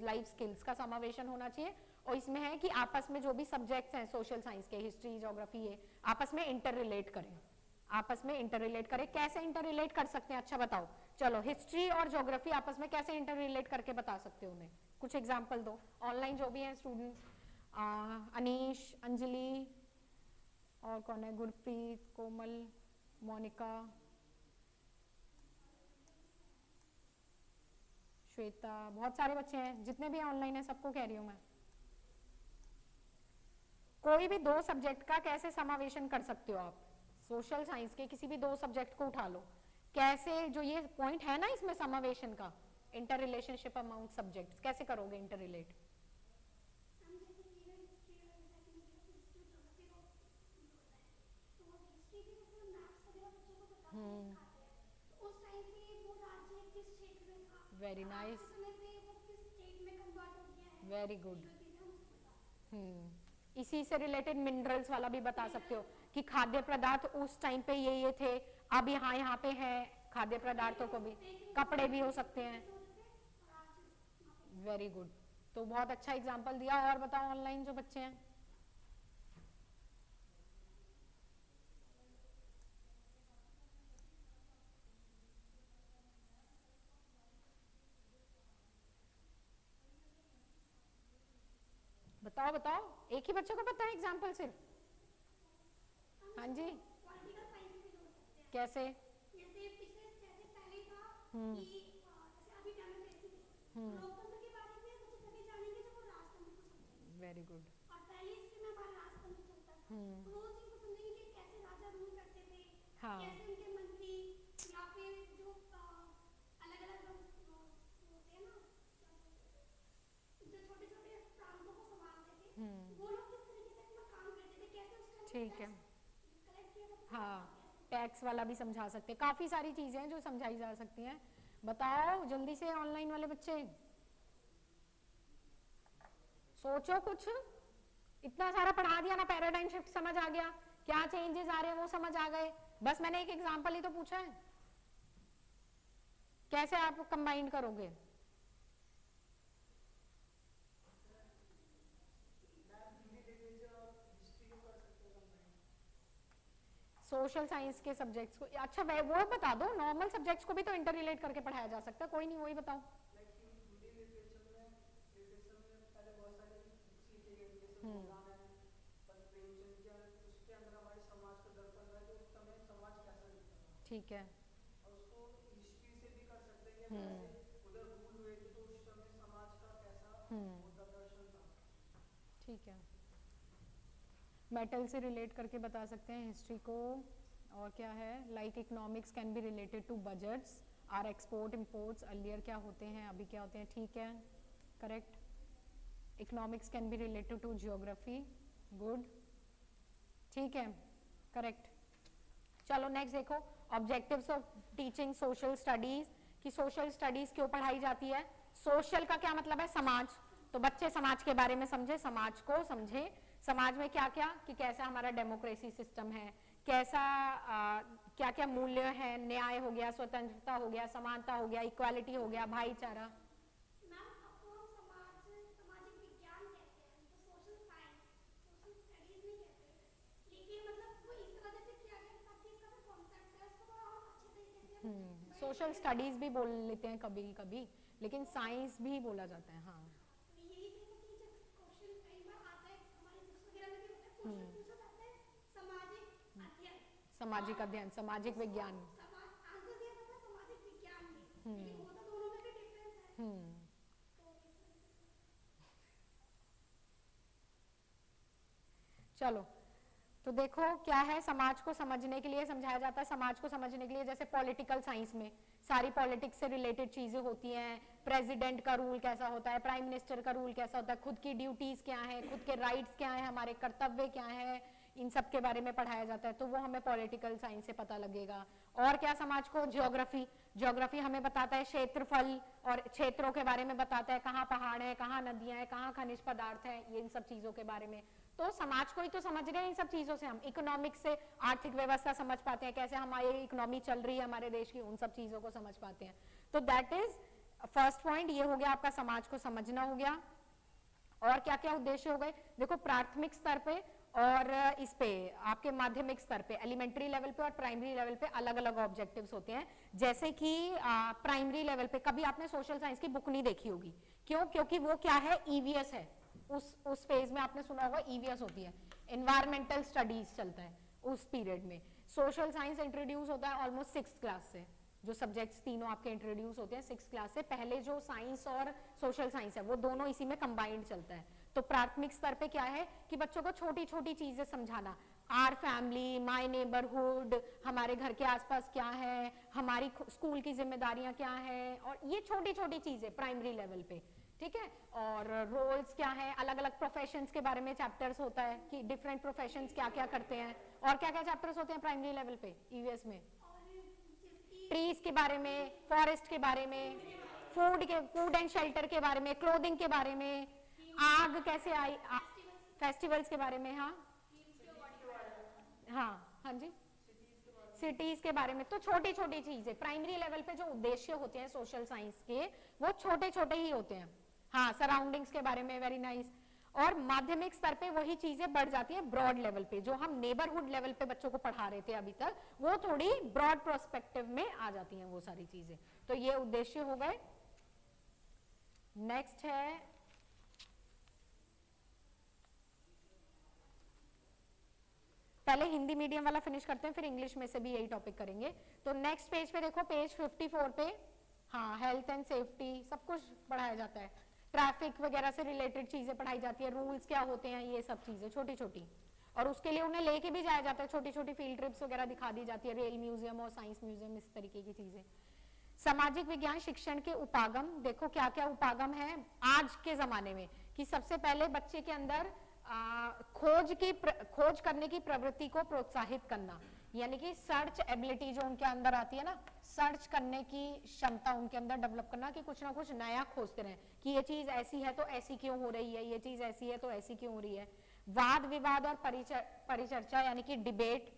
S1: लाइफ स्किल्स का समावेशन होना चाहिए। और इसमें है कि आपस में जो भी सब्जेक्ट्स हैं सोशल साइंस के, हिस्ट्री, ज्योग्राफी, ये आपस में इंटर रिलेट करें, आपस में इंटर रिलेट करें। कैसे इंटर रिलेट कर सकते हैं, अच्छा बताओ, चलो हिस्ट्री और ज्योग्राफी आपस में कैसे इंटर रिलेट करके बता सकते हो, उन्हें कुछ एग्जांपल दो। ऑनलाइन जो भी हैं स्टूडेंट्स, अनीश, अंजलि, और कौन है, गुरप्रीत, कोमल, मोनिका, श्वेता, बहुत सारे बच्चे हैं, जितने भी ऑनलाइन है सबको कह रही हूं मैं। कोई भी 2 सब्जेक्ट का कैसे समावेशन कर सकते हो आप, सोशल साइंस के किसी भी 2 सब्जेक्ट को उठा लो, कैसे, जो ये पॉइंट है ना इसमें समावेशन का, इंटर रिलेशनशिप अमाउंट सब्जेक्ट्स, कैसे करोगे inter relate? Very nice, very good. इसी से रिलेटेड मिनरल्स वाला भी बता सकते हो कि खाद्य पदार्थ उस टाइम पे ये थे, अब यहाँ पे है खाद्य पदार्थों को भी, कपड़े भी हो सकते हैं। वेरी गुड, तो बहुत अच्छा एग्जांपल दिया। और बताओ ऑनलाइन जो बच्चे हैं, बताओ बताओ, एक ही बच्चे को पता है एग्जांपल सिर्फ? हाँ जी, कैसे? जैसे पिछले जैसे पहले था कि जैसे अभी डेमोक्रेसी लोकतंत्र के बारे में बच्चे तभी जानेंगे जब वो राजतंत्र को समझेंगे। Very good. और पहले हिस्ट्री में हमारा राजतंत्र चलता था, तो वो चीज को समझेंगे कि कैसे राजा रूल करते थे, हाँ, कैसे उनके मंत्री या फिर जो अलग-अलग होते हैं ना, जो छोटे-छोटे प्रांतों को संभालते थे, वो लोग किस तरीके से अपना काम करते थे, कैसे उस टाइम, ठीक है, हाँ, टैक्स वाला भी समझा सकते हैं। काफी सारी चीजें हैं जो समझाई जा सकती हैं। बताओ जल्दी से ऑनलाइन वाले बच्चे, सोचो कुछ, इतना सारा पढ़ा दिया ना, पैराडाइम शिफ्ट समझ आ गया, क्या चेंजेस आ रहे हैं वो समझ आ गए, बस मैंने एक एग्जांपल ही तो पूछा है, कैसे आप कंबाइन करोगे? सोशल साइंस के सब्जेक्ट्स को, अच्छा वो बता दो, नॉर्मल सब्जेक्ट्स को भी तो इंटर रिलेट करके पढ़ाया जा सकता है, कोई नहीं वही बताओ। ठीक है, ठीक है, मेटल से रिलेट करके बता सकते हैं हिस्ट्री को। और क्या है, like economics can be related to budgets, are export imports earlier क्या होते हैं, अभी क्या होते हैं, ठीक है, correct. Economics can be related to geography, good, ठीक है, करेक्ट। चलो नेक्स्ट देखो, objectives of teaching social studies, कि सोशल स्टडीज क्यों पढ़ाई जाती है? सोशल का क्या मतलब है? समाज, तो बच्चे समाज के बारे में समझे, समाज को समझे, समाज में क्या क्या, कि कैसा हमारा डेमोक्रेसी सिस्टम है, कैसा क्या क्या मूल्य है, न्याय हो गया, स्वतंत्रता हो गया, समानता हो गया, इक्वालिटी हो गया, भाईचारा। सोशल स्टडीज भी बोल लेते हैं कभी कभी, लेकिन साइंस भी बोला जाता है। हाँ, सामाजिक अध्ययन, सामाजिक विज्ञान। चलो तो देखो क्या है, समाज को समझने के लिए समझाया जाता है, समाज को समझने के लिए जैसे पॉलिटिकल साइंस में सारी पॉलिटिक्स से रिलेटेड चीजें होती हैं, प्रेसिडेंट का रूल कैसा होता है, प्राइम मिनिस्टर का रूल कैसा होता है, खुद की ड्यूटीज क्या है, खुद के राइट्स क्या है, हमारे कर्तव्य क्या है, इन सब के बारे में पढ़ाया जाता है, तो वो हमें पॉलिटिकल साइंस से पता लगेगा। और क्या समाज को, ज्योग्राफी, ज्योग्राफी हमें बताता है क्षेत्रफल और क्षेत्रों के बारे में बताता है, कहाँ पहाड़ है, कहाँ नदियां हैं, कहाँ खनिज पदार्थ है, ये इन सब चीजों के बारे में। तो समाज को ही तो समझ रहे हैं इन सब चीजों से हम, इकोनॉमिक्स से आर्थिक व्यवस्था समझ पाते हैं, कैसे हमारी इकोनॉमी चल रही है हमारे देश की, उन सब चीजों को समझ पाते हैं। तो दैट इज फर्स्ट पॉइंट, ये हो गया आपका समाज को समझना हो गया। और क्या क्या उद्देश्य हो गए, देखो प्राथमिक स्तर पे और इस पे आपके माध्यमिक स्तर पे, एलिमेंट्री लेवल पे और प्राइमरी लेवल पे अलग अलग ऑब्जेक्टिव्स होते हैं। जैसे कि प्राइमरी लेवल पे कभी आपने सोशल साइंस की बुक नहीं देखी होगी, क्यों? क्योंकि वो क्या है, ईवीएस है। उस फेज में आपने सुना होगा ईवीएस होती है, एनवायरमेंटल स्टडीज चलता है उस पीरियड में। सोशल साइंस इंट्रोड्यूस होता है ऑलमोस्ट 6th क्लास से, जो सब्जेक्ट्स तीनों आपके इंट्रोड्यूस होते हैं 6th क्लास से। पहले जो साइंस और सोशल साइंस है वो दोनों इसी में कंबाइंड चलता है। तो प्राथमिक स्तर पे क्या है कि बच्चों को छोटी छोटी चीजें समझाना, आर फैमिली, माय नेबरहुड, हमारे घर के आसपास क्या है, हमारी स्कूल की जिम्मेदारियां क्या है, और ये छोटी छोटी चीजें प्राइमरी लेवल पे, ठीक है। और रोल्स क्या है, अलग अलग प्रोफेशंस के बारे में चैप्टर्स होता है कि डिफरेंट प्रोफेशंस क्या क्या करते हैं। और क्या क्या चैप्टर्स होते हैं प्राइमरी लेवल पे ईवीएस में, ट्रीज के बारे में, फॉरेस्ट के बारे में, फूड एंड शेल्टर के बारे में, क्लोथिंग के बारे में, आग कैसे आई, फेस्टिवल्स के बारे में, हाँ हाँ हाँ जी, सिटीज के बारे में। तो छोटी छोटी चीजें प्राइमरी लेवल पे जो उद्देश्य होते हैं सोशल साइंस के, वो छोटे छोटे ही होते हैं। हाँ, सराउंडिंग्स के बारे में, वेरी नाइस। और माध्यमिक स्तर पे वही चीजें बढ़ जाती है ब्रॉड लेवल पे, जो हम नेबरहुड लेवल पे बच्चों को पढ़ा रहे थे अभी तक, वो थोड़ी ब्रॉड प्रोस्पेक्टिव में आ जाती हैं वो सारी चीजें। तो ये उद्देश्य हो गए। नेक्स्ट है पहले हिंदी मीडियम वाला फिनिश करते हैं, फिर इंग्लिश में से भी यही टॉपिक करेंगे। तो नेक्स्ट पेज पे देखो, पेज 54 पे, हाँ, हेल्थ एंड सेफ्टी सब कुछ पढ़ाया जाता है, ट्रैफिक वगैरह से रिलेटेड चीजें पढ़ाई जाती है, रूल्स क्या होते हैं, ये सब चीजें छोटी छोटी। और उसके लिए उन्हें लेके भी जाया जाता है, छोटी छोटी फील्ड ट्रिप्स वगैरह दिखा दी जाती है, रेल म्यूजियम और साइंस म्यूजियम, इस तरीके की चीजें। सामाजिक विज्ञान शिक्षण के उपागम, देखो क्या क्या उपागम है आज के जमाने में, कि सबसे पहले बच्चे के अंदर खोज करने की प्रवृत्ति को प्रोत्साहित करना, यानी कि सर्च एबिलिटी जो उनके अंदर आती है ना, सर्च करने की क्षमता उनके अंदर डेवलप करना, कि कुछ ना कुछ नया खोजते रहे, कि ये चीज ऐसी है तो ऐसी क्यों हो रही है, ये चीज ऐसी है तो ऐसी क्यों हो रही है। वाद विवाद और परिचर्चा यानी कि डिबेट,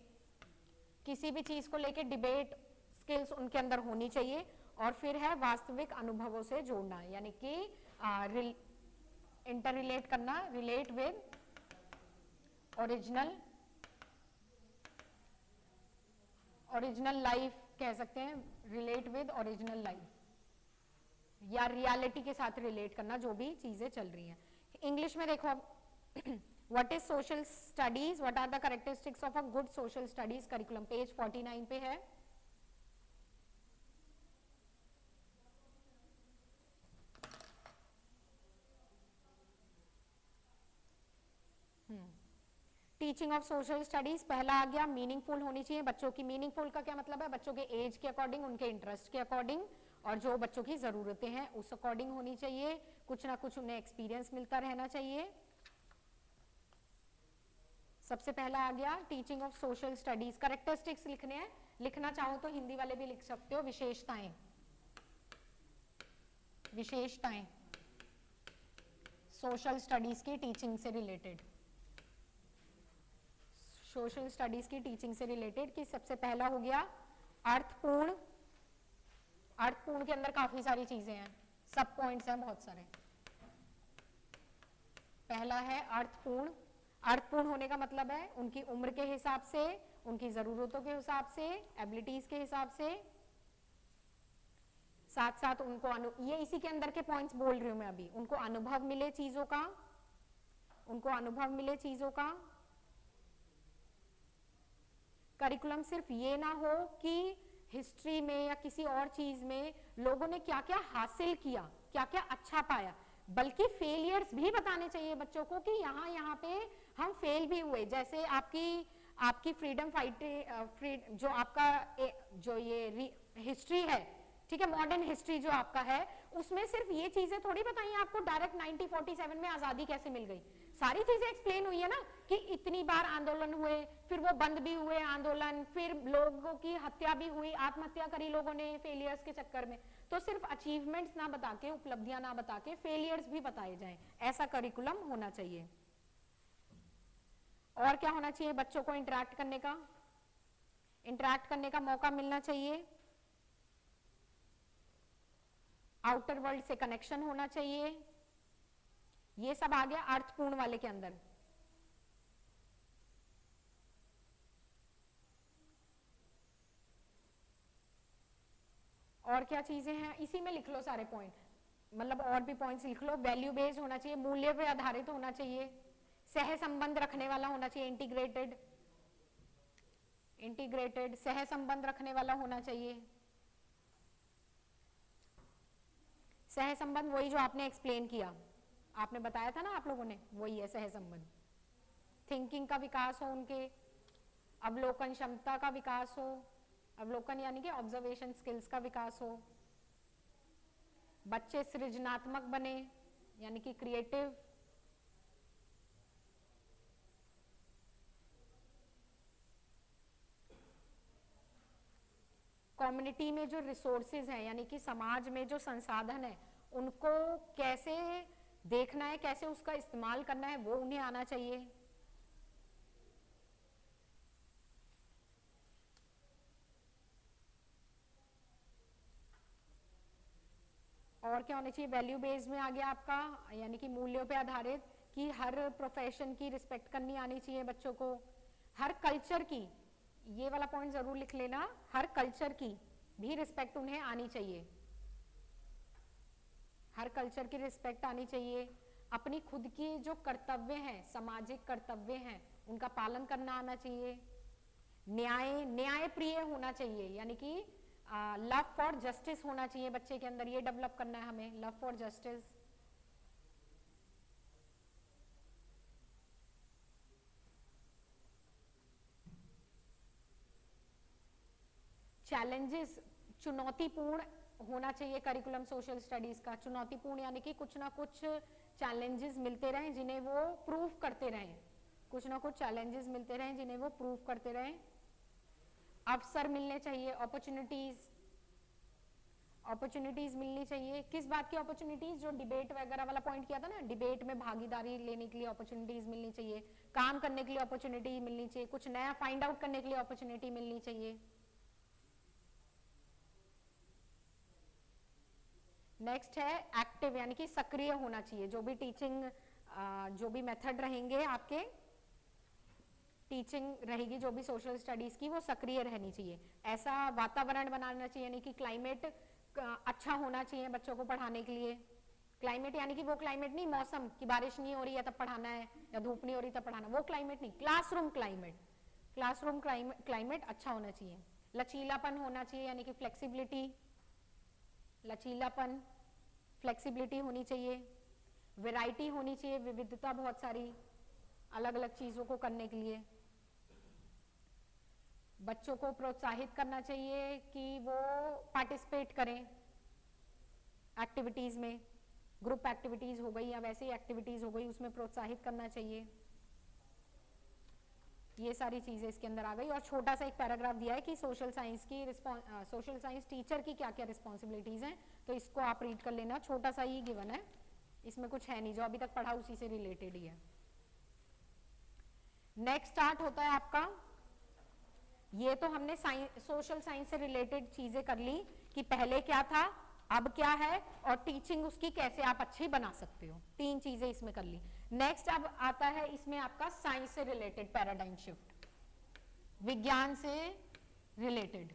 S1: किसी भी चीज को लेके डिबेट स्किल्स उनके अंदर होनी चाहिए। और फिर है वास्तविक अनुभवों से जोड़ना, यानी कि इंटर रिलेट करना, रिलेट विद ओरिजिनल लाइफ कह सकते हैं, रिलेट विद ओरिजिनल लाइफ या रियलिटी के साथ रिलेट करना जो भी चीजें चल रही हैं। इंग्लिश में देखो what is social studies, what are the characteristics of a good social studies curriculum, page 49 पे है। टीचिंग ऑफ सोशल स्टडीज पहला आ गया, मीनिंगफुल होनी चाहिए बच्चों की। मीनिंगफुल का क्या मतलब है, बच्चों के एज के अकॉर्डिंग, उनके इंटरेस्ट के अकॉर्डिंग और जो बच्चों की जरूरतें हैं उस अकॉर्डिंग होनी चाहिए। कुछ ना कुछ उन्हें एक्सपीरियंस मिलता रहना चाहिए। सबसे पहला आ गया teaching of social studies. Characteristics लिखने हैं, लिखना चाहो तो हिंदी वाले भी लिख सकते हो। विशेषताएं, विशेषताएं सोशल स्टडीज की टीचिंग से रिलेटेड, सोशल स्टडीज की टीचिंग से रिलेटेड कि सबसे पहला हो गया अर्थपूर्ण। अर्थपूर्ण के अंदर काफी सारी चीजें हैं, सब पॉइंट्स हैं बहुत सारे। पहला है अर्थपूर्ण। अर्थपूर्ण होने का मतलब है उनकी उम्र के हिसाब से, उनकी जरूरतों के हिसाब से, एबिलिटीज के हिसाब से, साथ साथ उनको ये इसी के अंदर के पॉइंट्स बोल रही हूं मैं अभी। उनको अनुभव मिले चीजों का, उनको अनुभव मिले चीजों का। करिकुलम सिर्फ ये ना हो कि हिस्ट्री में या किसी और चीज में लोगों ने क्या क्या हासिल किया, क्या क्या अच्छा पाया, बल्कि फेलियर्स भी बताने चाहिए बच्चों को कि यहाँ पे हम फेल भी हुए। जैसे आपकी फ्रीडम फाइट, जो आपका जो ये हिस्ट्री है, ठीक है, मॉडर्न हिस्ट्री जो आपका है, उसमें सिर्फ ये चीजें थोड़ी बताई आपको डायरेक्ट 1947 में आजादी कैसे मिल गई। सारी चीजें एक्सप्लेन हुई है ना कि इतनी बार आंदोलन हुए, फिर वो बंद भी हुए आंदोलन, फिर लोगों की हत्या भी हुई, आत्महत्या करी लोगों ने फेलियर्स के चक्कर में। तो सिर्फ अचीवमेंट्स ना बता के, उपलब्धियां ना बता के फेलियर्स भी बताए जाएं, ऐसा करिकुलम होना चाहिए। और क्या होना चाहिए, बच्चों को इंटरेक्ट करने का मौका मिलना चाहिए। आउटर वर्ल्ड से कनेक्शन होना चाहिए। ये सब आ गया अर्थपूर्ण वाले के अंदर। और क्या चीजें हैं, इसी में लिख लो सारे पॉइंट, मतलब और भी पॉइंट्स लिख लो। वैल्यू बेस्ड होना चाहिए, मूल्य पे आधारित होना चाहिए, सह संबंध रखने वाला होना चाहिए, इंटीग्रेटेड सह संबंध रखने वाला होना चाहिए। सह संबंध वही जो आपने एक्सप्लेन किया, आपने बताया था ना आप लोगों ने, वही है सह संबंध। थिंकिंग का विकास हो, उनके अवलोकन क्षमता का विकास हो, अवलोकन यानी कि ऑब्जर्वेशन स्किल्स का विकास हो। बच्चे सृजनात्मक बने, यानी कि क्रिएटिव। कम्युनिटी में जो रिसोर्सेज हैं, यानी कि समाज में जो संसाधन है, उनको कैसे देखना है, कैसे उसका इस्तेमाल करना है, वो उन्हें आना चाहिए। और क्या होना चाहिए, वैल्यू बेस्ड में आ गया आपका, यानी कि मूल्यों पे आधारित, कि हर प्रोफेशन की रिस्पेक्ट करनी आनी चाहिए बच्चों को। हर कल्चर की, ये वाला पॉइंट जरूर लिख लेना, हर कल्चर की भी रिस्पेक्ट उन्हें आनी चाहिए। हर कल्चर की रिस्पेक्ट आनी चाहिए। अपनी खुद की जो कर्तव्य हैं, सामाजिक कर्तव्य हैं, उनका पालन करना आना चाहिए। न्याय प्रिय होना चाहिए, यानी कि लव फॉर जस्टिस होना चाहिए बच्चे के अंदर, ये डेवलप करना है हमें, लव फॉर जस्टिस। चैलेंजेस, चुनौतीपूर्ण होना चाहिए करिकुलम सोशल स्टडीज का। चुनौतीपूर्ण यानी कि कुछ ना कुछ चैलेंजेस मिलते रहें जिन्हें वो प्रूव करते रहें, कुछ ना कुछ चैलेंजेस मिलते रहें जिन्हें वो प्रूव करते रहें। अवसर मिलने चाहिए, अपॉर्चुनिटीज, अपॉर्चुनिटीज मिलनी चाहिए। किस बात की अपॉर्चुनिटीज? जो डिबेट वगैरह वाला पॉइंट किया था ना, डिबेट में भागीदारी लेने के लिए अपॉर्चुनिटीज मिलनी चाहिए, काम करने के लिए अपॉर्चुनिटी मिलनी चाहिए, कुछ नया फाइंड आउट करने के लिए अपॉर्चुनिटी मिलनी चाहिए। नेक्स्ट है एक्टिव, यानी कि सक्रिय होना चाहिए। जो भी टीचिंग जो भी मेथड रहेंगे आपके, टीचिंग रहेगी जो भी सोशल स्टडीज की, वो सक्रिय रहनी चाहिए। ऐसा वातावरण बनाना चाहिए, यानी कि क्लाइमेट अच्छा होना चाहिए बच्चों को पढ़ाने के लिए। क्लाइमेट यानी कि वो क्लाइमेट नहीं मौसम की बारिश नहीं हो रही है तब पढ़ाना है, या धूप नहीं हो रही तब पढ़ाना, वो क्लाइमेट नहीं। क्लासरूम क्लाइमेट, क्लासरूम क्लाइमेट अच्छा होना चाहिए। लचीलापन होना चाहिए, यानी कि फ्लेक्सिबिलिटी, लचीलापन, फ्लेक्सिबिलिटी होनी चाहिए। वैरायटी होनी चाहिए, विविधता बहुत सारी अलग अलग चीजों को करने के लिए। बच्चों को प्रोत्साहित करना चाहिए कि वो पार्टिसिपेट करें एक्टिविटीज में, ग्रुप एक्टिविटीज हो गई या वैसे ही एक्टिविटीज हो गई, उसमें प्रोत्साहित करना चाहिए। ये सारी चीजें इसके अंदर आ गई। और छोटा सा एक पैराग्राफ दिया है कि सोशल साइंस की सोशल साइंस टीचर की क्या क्या रिस्पॉन्सिबिलिटीज हैं, तो इसको आप रीड कर लेना। छोटा सा ही गिवन है, इसमें कुछ है नहीं, जो अभी तक पढ़ा उसी से रिलेटेड ही है। नेक्स्ट स्टार्ट होता है आपका, ये तो हमने सोशल साइंस से रिलेटेड चीजें कर ली कि पहले क्या था अब क्या है, और टीचिंग उसकी कैसे आप अच्छी बना सकते हो। 3 चीजें इसमें कर ली। नेक्स्ट अब आता है इसमें आपका साइंस से रिलेटेड पैराडाइम शिफ्ट, विज्ञान से रिलेटेड,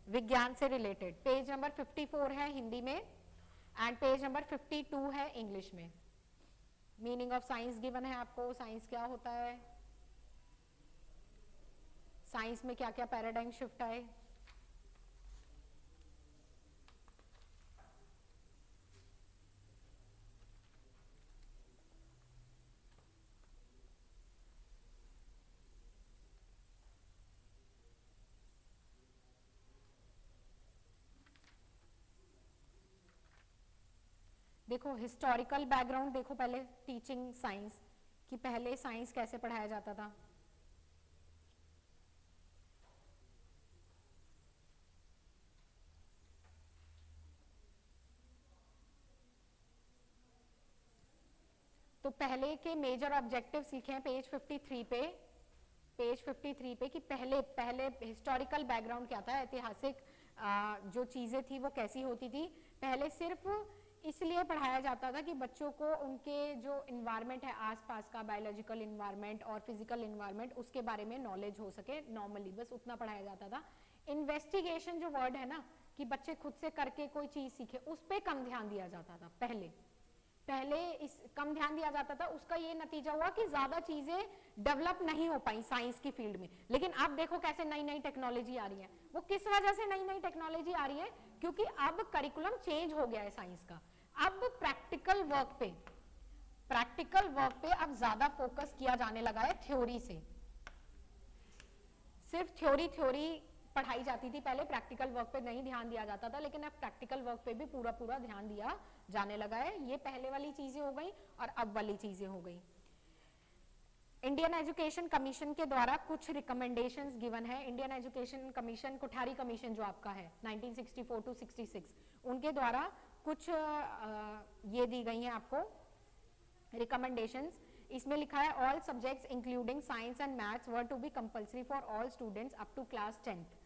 S1: विज्ञान से रिलेटेड। पेज नंबर 54 है हिंदी में एंड पेज नंबर 52 है इंग्लिश में। मीनिंग ऑफ साइंस गिवन है आपको, साइंस क्या होता है, साइंस में क्या क्या पैराडाइम शिफ्ट आए। देखो हिस्टोरिकल बैकग्राउंड देखो पहले टीचिंग साइंस कि पहले साइंस कैसे पढ़ाया जाता था। तो पहले के मेजर ऑब्जेक्टिव्स लिखे हैं पेज 53 पे, पेज 53 पे कि पहले पहले हिस्टोरिकल बैकग्राउंड क्या था, ऐतिहासिक जो चीजें थी वो कैसी होती थी। पहले सिर्फ इसलिए पढ़ाया जाता था कि बच्चों को उनके जो इन्वायरमेंट है आसपास का, बायोलॉजिकल इन्वायरमेंट और फिजिकल इन्वायरमेंट, उसके बारे में नॉलेज हो सके, नॉर्मली बस उतना पढ़ाया जाता था। इन्वेस्टिगेशन जो वर्ड है ना कि बच्चे खुद से करके कोई चीज सीखे, उस पर कम ध्यान दिया जाता था पहले। इस कम ध्यान दिया जाता था, उसका ये नतीजा हुआ कि ज्यादा चीजें डेवलप नहीं हो पाई साइंस की फील्ड में। लेकिन अब देखो कैसे नई नई टेक्नोलॉजी आ रही है। वो किस वजह से नई नई टेक्नोलॉजी आ रही है? क्योंकि अब करिकुलम चेंज हो गया है साइंस का। अब प्रैक्टिकल वर्क पे अब ज्यादा फोकस किया जाने लगा है थ्योरी से। सिर्फ थ्योरी पढ़ाई जाती थी पहले, प्रैक्टिकल वर्क पे नहीं ध्यान दिया जाता था, लेकिन अब प्रैक्टिकल वर्क पे भी पूरा ध्यान दिया जाने लगा है। ये पहले वाली चीजें हो गई और अब वाली चीजें हो गई। इंडियन एजुकेशन कमीशन के द्वारा कुछ रिकमेंडेशंस गिवन है। Indian education commission, Kothari commission जो आपका है 1964 टू 66, उनके द्वारा कुछ ये दी गई हैं आपको रिकमेंडेशंस। इसमें लिखा है all subjects including science and maths were to be compulsory for all students up to class 10th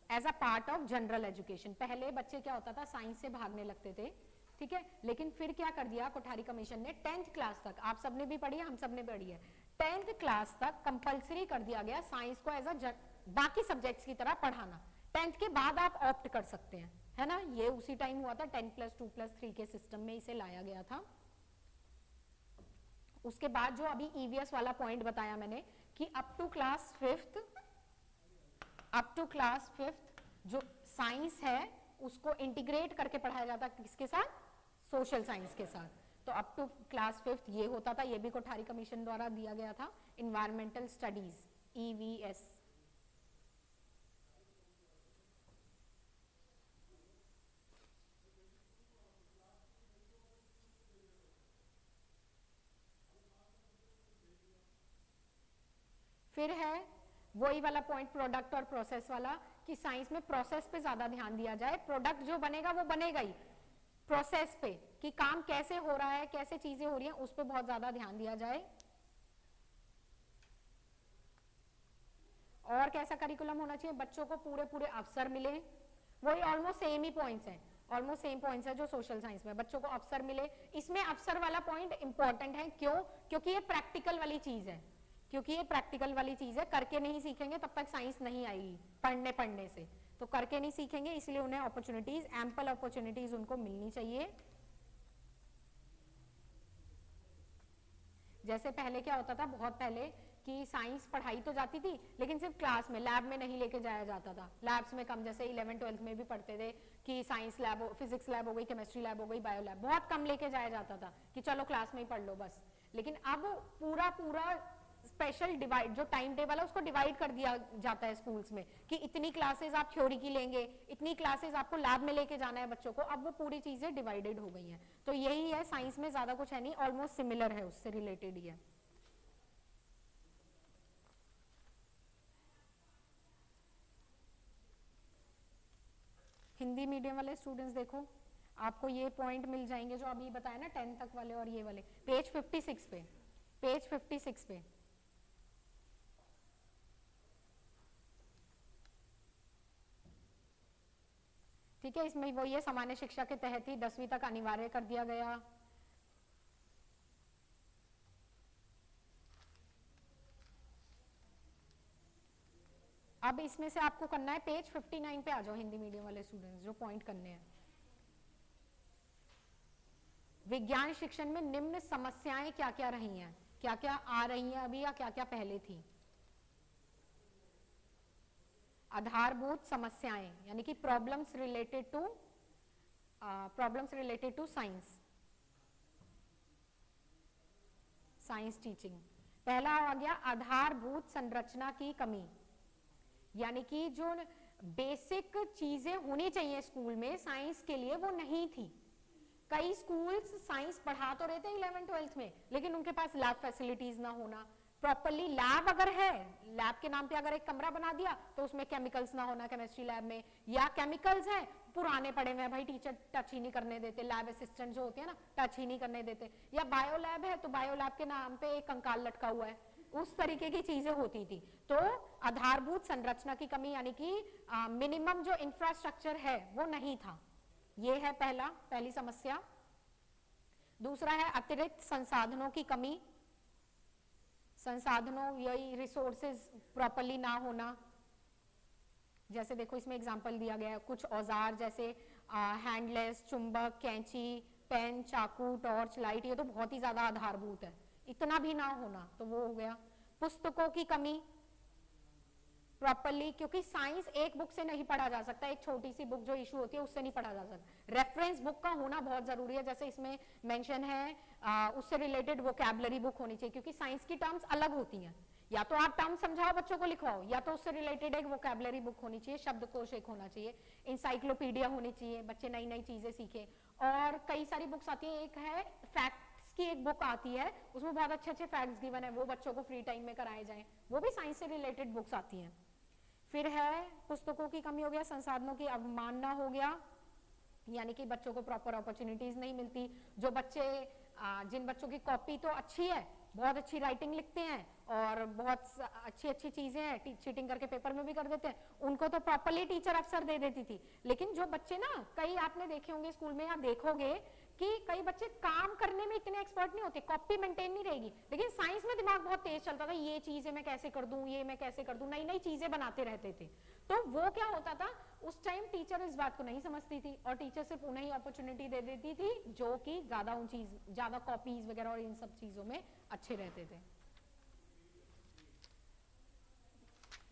S1: as a part of general education. पहले बच्चे क्या होता था, साइंस से भागने लगते थे, ठीक है, लेकिन फिर क्या कर दिया कोठारी कमीशन ने, 10th क्लास तक, आप सबने भी पढ़ी है, हम सबने पढ़ी है, 10th क्लास तक कंपल्सरी कर दिया गया साइंस को एज अ बाकी सब्जेक्ट्स की तरह पढ़ाना। 10th के बाद आप ऑप्ट कर सकते हैं, है ना। ये उसी टाइम हुआ था, 10+2+3 के सिस्टम में इसे लाया गया था। उसके बाद जो अभी ईवीएस वाला पॉइंट बताया मैंने कि अप टू क्लास 5th जो साइंस है उसको इंटीग्रेट करके पढ़ाया जाता किसके साथ, सोशल साइंस के साथ। तो अप टू क्लास 5th ये होता था, ये भी कोठारी कमीशन द्वारा दिया गया था। Environmental studies EVS। फिर है वही वाला पॉइंट प्रोडक्ट और प्रोसेस वाला, कि साइंस में प्रोसेस पे ज्यादा ध्यान दिया जाए, प्रोडक्ट जो बनेगा वो बनेगा ही, प्रोसेस पे कि काम कैसे हो रहा है, कैसे चीजें हो रही हैं, उस पर बहुत ज्यादा ध्यान दिया जाए। और कैसा करिकुलम होना चाहिए, बच्चों को पूरे पूरे अवसर मिले, वही ऑलमोस्ट सेम ही पॉइंट्स हैं, ऑलमोस्ट सेम पॉइंट्स है जो सोशल साइंस में, बच्चों को अवसर मिले। इसमें अवसर वाला पॉइंट इंपॉर्टेंट है, क्यों? क्योंकि ये प्रैक्टिकल वाली चीज है, क्योंकि ये प्रैक्टिकल वाली चीज है, करके नहीं सीखेंगे तब तक साइंस नहीं आएगी, पढ़ने से, तो करके नहीं सीखेंगे, इसलिए उन्हें अपॉर्चुनिटीज, एम्पल अपॉर्चुनिटीज उनको मिलनी चाहिए। जैसे पहले क्या होता था, बहुत पहले, कि साइंस पढ़ाई तो जाती थी लेकिन सिर्फ क्लास में, लैब में नहीं लेके जाया जाता था, लैब्स में कम, जैसे 11 12 में भी पढ़ते थे कि साइंस लैब, फिजिक्स लैब हो गई, केमिस्ट्री लैब हो गई, बायो लैब, बहुत कम लेके जाया जाता था कि चलो क्लास में ही पढ़ लो बस। लेकिन अब पूरा पूरा स्पेशल डिवाइड, जो टाइम टेबल है उसको डिवाइड कर दिया जाता है स्कूल्स में, कि इतनी क्लासेस आप थ्योरी की लेंगे, इतनी क्लासेस आपको लैब में लेके जाना है बच्चों को, अब वो पूरी चीजें डिवाइडेड हो गई हैं। तो यही है, साइंस में ज्यादा कुछ है नहीं, ऑलमोस्ट सिमिलर है, उससे रिलेटेड ही है। हिंदी मीडियम वाले स्टूडेंट्स देखो, आपको ये पॉइंट मिल जाएंगे जो अभी बताया ना 10 तक वाले, और ये वाले पेज 56 पे, पेज 56 पे। ठीक है, इसमें वो ये सामान्य शिक्षा के तहत ही 10वीं तक अनिवार्य कर दिया गया। अब इसमें से आपको करना है, पेज 59 पे आ जाओ हिंदी मीडियम वाले स्टूडेंट्स, जो पॉइंट करने हैं। विज्ञान शिक्षण में निम्न समस्याएं क्या क्या रही हैं, क्या क्या आ रही हैं अभी, या क्या क्या पहले थी। आधारभूत समस्याएं यानी कि problems related to science teaching. पहला आ गया आधारभूत संरचना की कमी, यानी कि जो बेसिक चीजें होनी चाहिए स्कूल में साइंस के लिए वो नहीं थी। कई स्कूल्स साइंस पढ़ा तो रहे थे 11 12 में, लेकिन उनके पास लैब फैसिलिटीज ना होना, प्रॉपरली लैब अगर है, लैब के नाम पे अगर एक कमरा बना दिया तो उसमें केमिकल्स ना होना केमिस्ट्री लैब में, या केमिकल्स हैं पुराने पड़े हुए हैं भाई, टीचर टच ही नहीं करने देते, लैब असिस्टेंट जो होते हैं ना टच ही नहीं करने देते, या बायो लैब है तो बायो लैब के नाम पे एक कंकाल लटका हुआ है, उस तरीके की चीजें होती थी। तो आधारभूत संरचना की कमी यानी कि मिनिमम जो इंफ्रास्ट्रक्चर है वो नहीं था, ये है पहली समस्या। दूसरा है अतिरिक्त संसाधनों की कमी, संसाधनों यही रिसोर्सेज प्रॉपरली ना होना। जैसे देखो इसमें एग्जांपल दिया गया है, कुछ औजार जैसे हैंडलेस, चुंबक, कैंची, पेन, चाकू, टॉर्च, लाइट, ये तो बहुत ही ज्यादा आधारभूत है, इतना भी ना होना तो वो हो गया। पुस्तकों की कमी प्रॉपरली, क्योंकि साइंस एक बुक से नहीं पढ़ा जा सकता, एक छोटी सी बुक जो इशू होती है उससे नहीं पढ़ा जा सकता, रेफरेंस बुक का होना बहुत जरूरी है। जैसे इसमें मेंशन है उससे रिलेटेड वोकैबुलरी बुक होनी चाहिए, क्योंकि साइंस की टर्म्स अलग होती हैं, या तो आप टर्म समझाओ बच्चों को लिखवाओ, या तो उससे रिलेटेड एक वोकैबुलरी बुक होनी चाहिए, शब्दकोश एक होना चाहिए, इंसाइक्लोपीडिया होनी चाहिए, बच्चे नई नई चीजें सीखे। और कई सारी बुक्स आती है, एक है फैक्ट्स की एक बुक आती है, उसमें बहुत अच्छे अच्छे फैक्ट्स गिवन है, वो बच्चों को फ्री टाइम में कराए जाएं, वो भी साइंस से रिलेटेड बुक्स आती हैं। फिर है पुस्तकों की कमी हो गया, संसाधनों की अवमानना हो गया, यानी कि बच्चों को प्रॉपर अपॉर्चुनिटीज नहीं मिलती। जो बच्चे जिन बच्चों की कॉपी तो अच्छी है, बहुत अच्छी राइटिंग लिखते हैं और बहुत अच्छी अच्छी चीजें हैं, चीटिंग करके पेपर में भी कर देते हैं, उनको तो प्रॉपरली टीचर अफसर दे देती थी। लेकिन जो बच्चे ना, कई आपने देखे होंगे स्कूल में, या देखोगे कि कई बच्चे काम करने में इतने एक्सपर्ट नहीं होते, कॉपी मेंटेन नहीं रहेगी, लेकिन साइंस में दिमाग बहुत तेज चलता था, ये चीजें मैं कैसे कर दूं, ये मैं कैसे कर दूं, नई नई चीजें बनाते रहते थे। तो वो क्या होता था, उस टाइम टीचर इस बात को नहीं समझती थी और टीचर सिर्फ उन्हें ही अपॉर्चुनिटी दे देती थी जो कि ज्यादा उन चीज, ज्यादा कॉपीज वगैरह और इन सब चीजों में अच्छे रहते थे।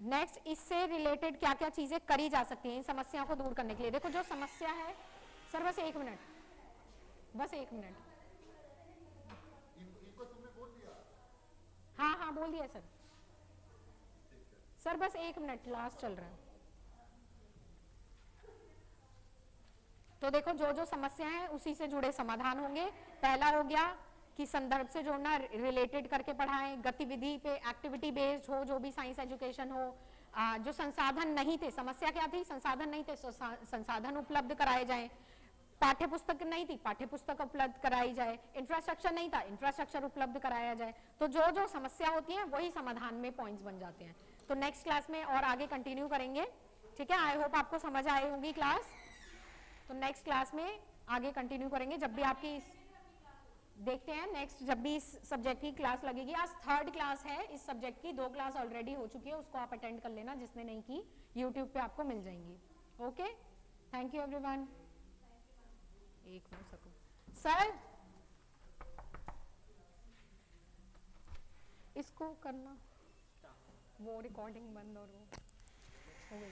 S1: नेक्स्ट, इससे रिलेटेड क्या क्या चीजें करी जा सकती हैं इन समस्याओं को दूर करने के लिए। देखो जो समस्या है, सर बस एक मिनट, बस एक मिनट, हाँ हाँ बोल दिया सर, सर बस एक मिनट, क्लास चल रहा है। तो देखो जो जो समस्या है उसी से जुड़े समाधान होंगे। पहला हो गया कि संदर्भ से जोड़ना, रिलेटेड करके पढ़ाएं, गतिविधि पे एक्टिविटी बेस्ड हो, जो भी साइंस एजुकेशन हो। जो संसाधन नहीं थे, समस्या क्या थी, संसाधन नहीं थे, संसाधन उपलब्ध कराए जाएं। पाठ्य पुस्तक नहीं थी, पाठ्य पुस्तक उपलब्ध कराई जाए। इंफ्रास्ट्रक्चर नहीं था, इंफ्रास्ट्रक्चर उपलब्ध कराया जाए। तो जो जो समस्या होती है वही समाधान में पॉइंट्स बन जाते हैं। तो नेक्स्ट क्लास में और आगे कंटिन्यू करेंगे, ठीक है। आई होप आपको समझ आई होगी क्लास। तो नेक्स्ट क्लास में आगे कंटिन्यू करेंगे, जब भी आपकी देखते हैं नेक्स्ट, जब भी इस सब्जेक्ट की क्लास लगेगी। आज थर्ड क्लास है इस सब्जेक्ट की, 2 क्लास ऑलरेडी हो चुकी है, उसको आप अटेंड कर लेना, जिसने नहीं की यूट्यूब पे आपको मिल जाएंगी। Okay, thank you everyone. एक मिनट सकूं सर, इसको करना, वो रिकॉर्डिंग बंद और वो हो गई।